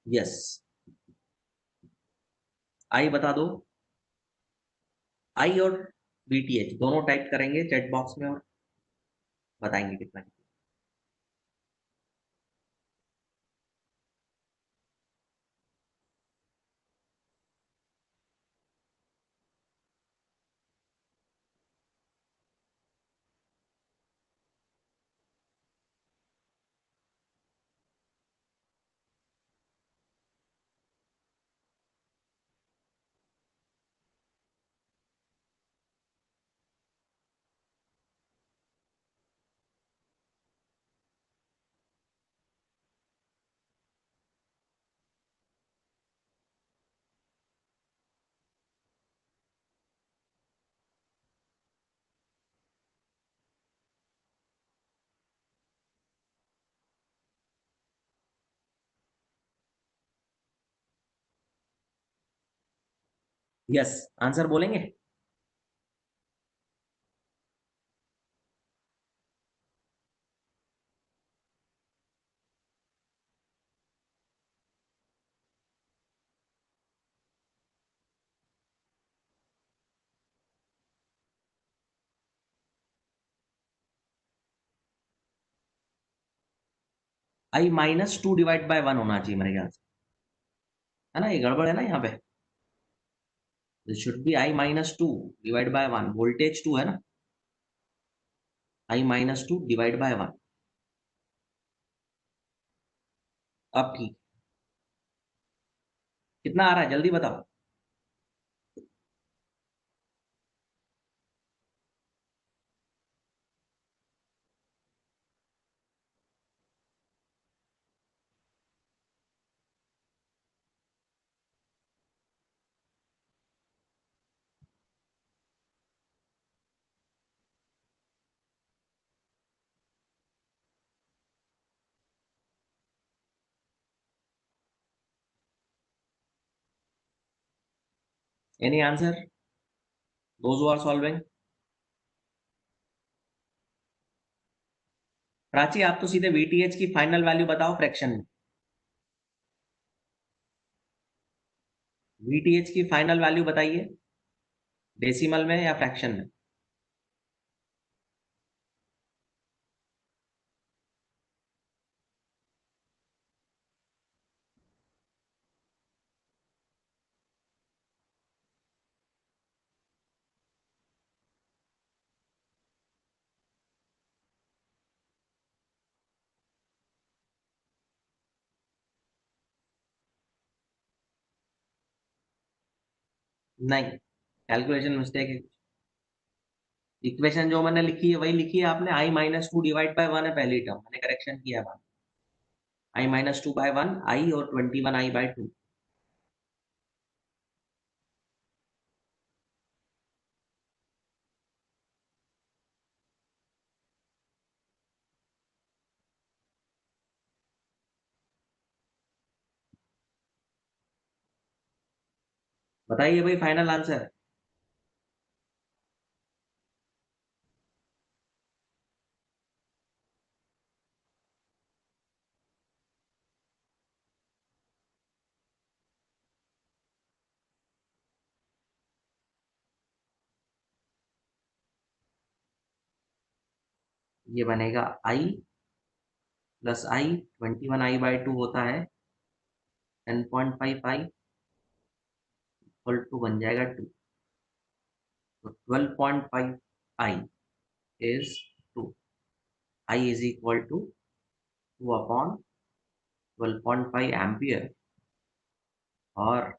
यस, आई बता दो। आई और बीटीएच दोनों टाइप करेंगे चैट बॉक्स में और बताएंगे कितना। यस, आंसर बोलेंगे। I-2/1 होना चाहिए मेरे ख्याल से, है ना? ये गड़बड़ है ना यहाँ पे। शुड बी I-2/1, वोल्टेज 2 है ना। I-2/1। अब ठीक, कितना आ रहा है जल्दी बताओ। Any answer, those who are solving? Prachi, आप तो सीधे वीटीएच की फाइनल वैल्यू बताओ फ्रैक्शन में। वीटीएच की फाइनल वैल्यू बताइए, डेसिमल में या फ्रैक्शन में। नहीं, कैलकुलेशन मिस्टेक है। इक्वेशन जो मैंने लिखी है वही लिखी है आपने, I-2/1 है पहली टर्म, मैंने करेक्शन किया है। I-2/1 आई और 21I/2। बताइए भाई फाइनल आंसर। ये बनेगा I+I, 21I/2 होता है 10.55, इक्वल टू बन जाएगा 2। तो 12.5 I is 2। I is equal to 2/12.5 ampere. और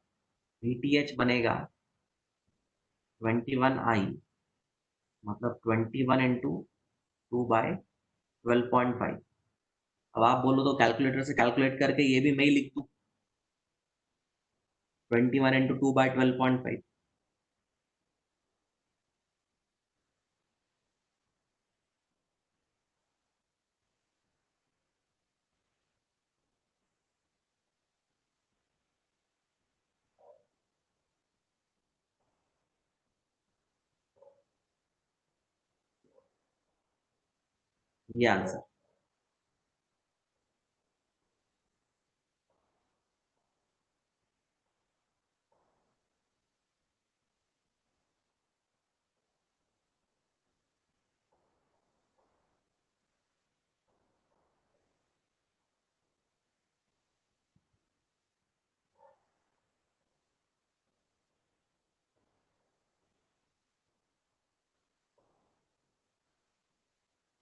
VTH बनेगा 21I, मतलब 21 इंटू 2/12.5। अब आप बोलो तो कैलकुलेटर से कैलकुलेट करके ये भी मैं ही लिख दूं, 21 इंटू 2/12.5। ये आंसर।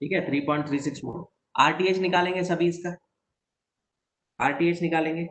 ठीक है, 3.36 मोल। आरटीएच निकालेंगे सभी इसका, आरटीएच निकालेंगे।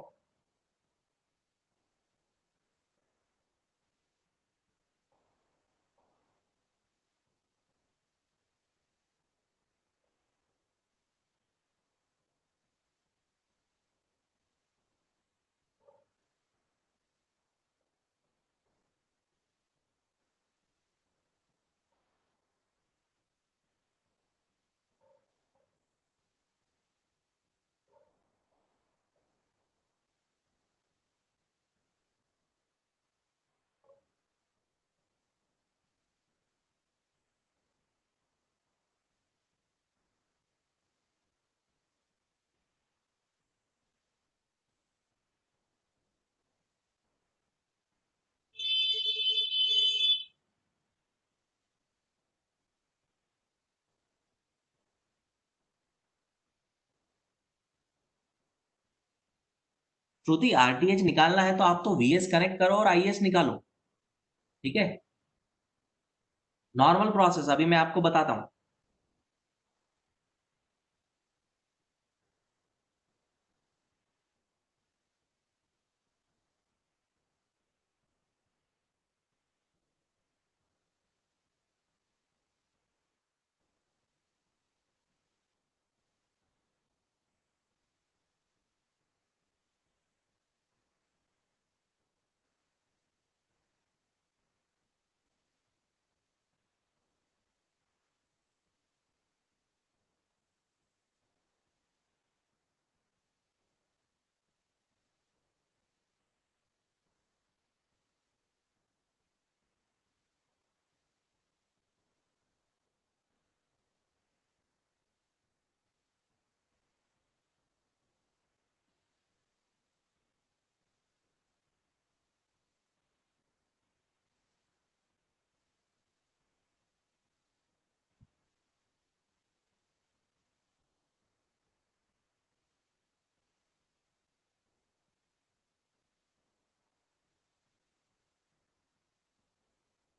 श्रुति, आरटीएच निकालना है तो आप तो वीएस कनेक्ट करो और आईएस निकालो। ठीक है, नॉर्मल प्रोसेस अभी मैं आपको बताता हूं।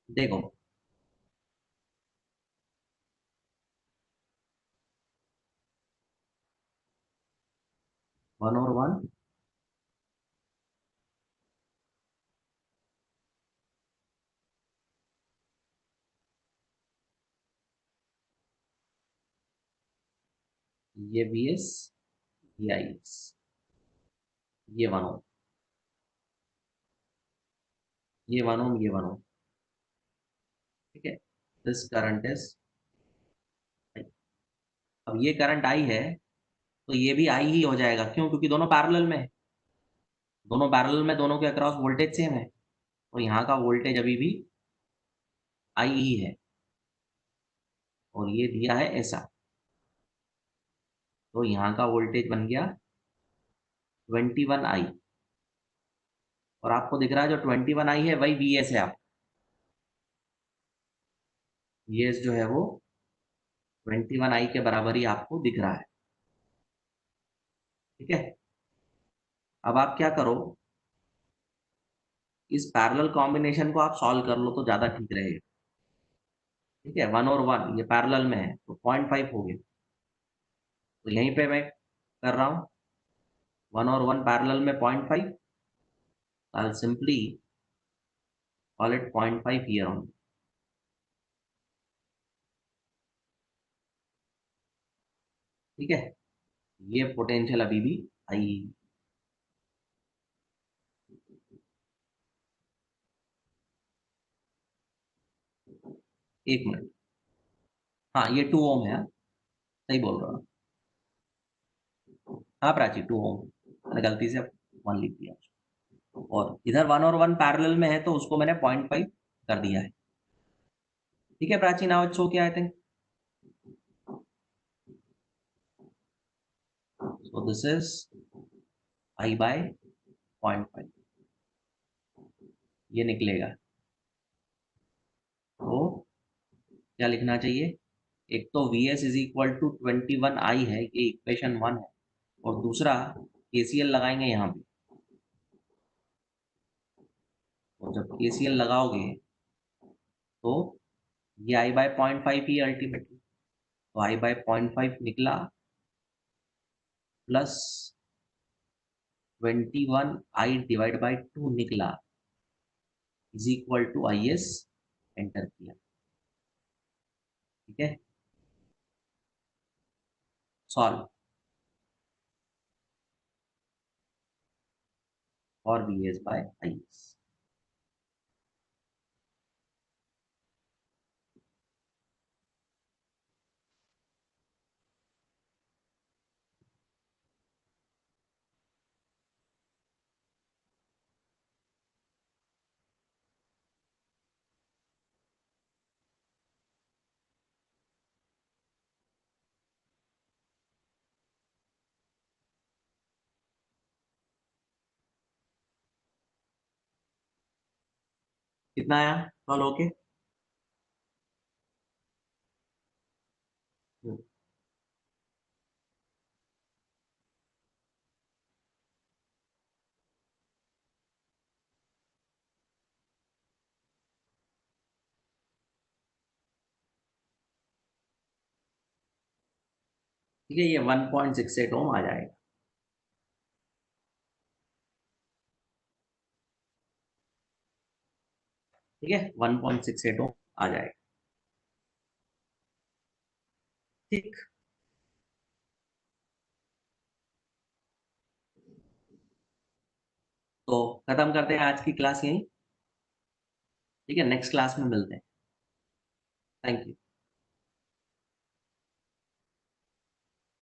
देखो, 1 और 1, ये वीएस, ये आईएस, ये 1 ओम, ये 1 ओम, ये 1 ओम। ठीक है, दिस करंट इज, अब ये करंट आई है तो ये भी आई ही हो जाएगा। क्यों? क्योंकि दोनों पैरेलल में है, दोनों पैरेलल में, दोनों के अक्रॉस वोल्टेज सेम है, तो यहाँ का वोल्टेज अभी भी आई ही है, और ये दिया है ऐसा, तो यहाँ का वोल्टेज बन गया 21 आई, और आपको दिख रहा है जो 21 आई है वही वीएस है। आप वीएस जो है वो 21 आई के बराबर ही आपको दिख रहा है। ठीक है, अब आप क्या करो, इस पैरेलल कॉम्बिनेशन को आप सॉल्व कर लो तो ज्यादा ठीक रहेगा। ठीक है, 1 और 1 ये पैरेलल में है तो 0.5 हो गए, तो यहीं पे मैं कर रहा हूँ 1 और 1 पैरेलल में 0.5, I'll simply call it 0.5 here on। ठीक है, ये पोटेंशियल अभी भी आई। 1 मिनट, हाँ ये 2 ओम है, हाँ, सही बोल रहा हूँ। हाँ प्राची, 2 ओम, मैंने गलती से 1 लिख दिया, और इधर 1 और 1 पैरेलल में है तो उसको मैंने 0.5 कर दिया है। ठीक है Prachi, now it's okay I think. तो दिस इज I by 0.5, ये निकलेगा। तो क्या लिखना चाहिए? एक तो Vs is equal to 21I है, ये इक्वेशन 1 है, और दूसरा KCL लगाएंगे यहाँ पे। और जब KCL लगाओगे तो ये I by 0.5 ही अल्टीमेटली, तो I by 0.5 निकला प्लस 21I डिवाइड बाई 2 निकला is equal to IS, enter किया। ठीक है, सॉल्व और VS बाय IS। कितना आया सॉल्व होके? ठीक है, ये 1.68 ओम आ जाएगा। ठीक है, 1.68 ओम आ जाएगा। ठीक, तो खत्म करते हैं आज की क्लास यहीं। ठीक है, नेक्स्ट क्लास में मिलते हैं। Thank you.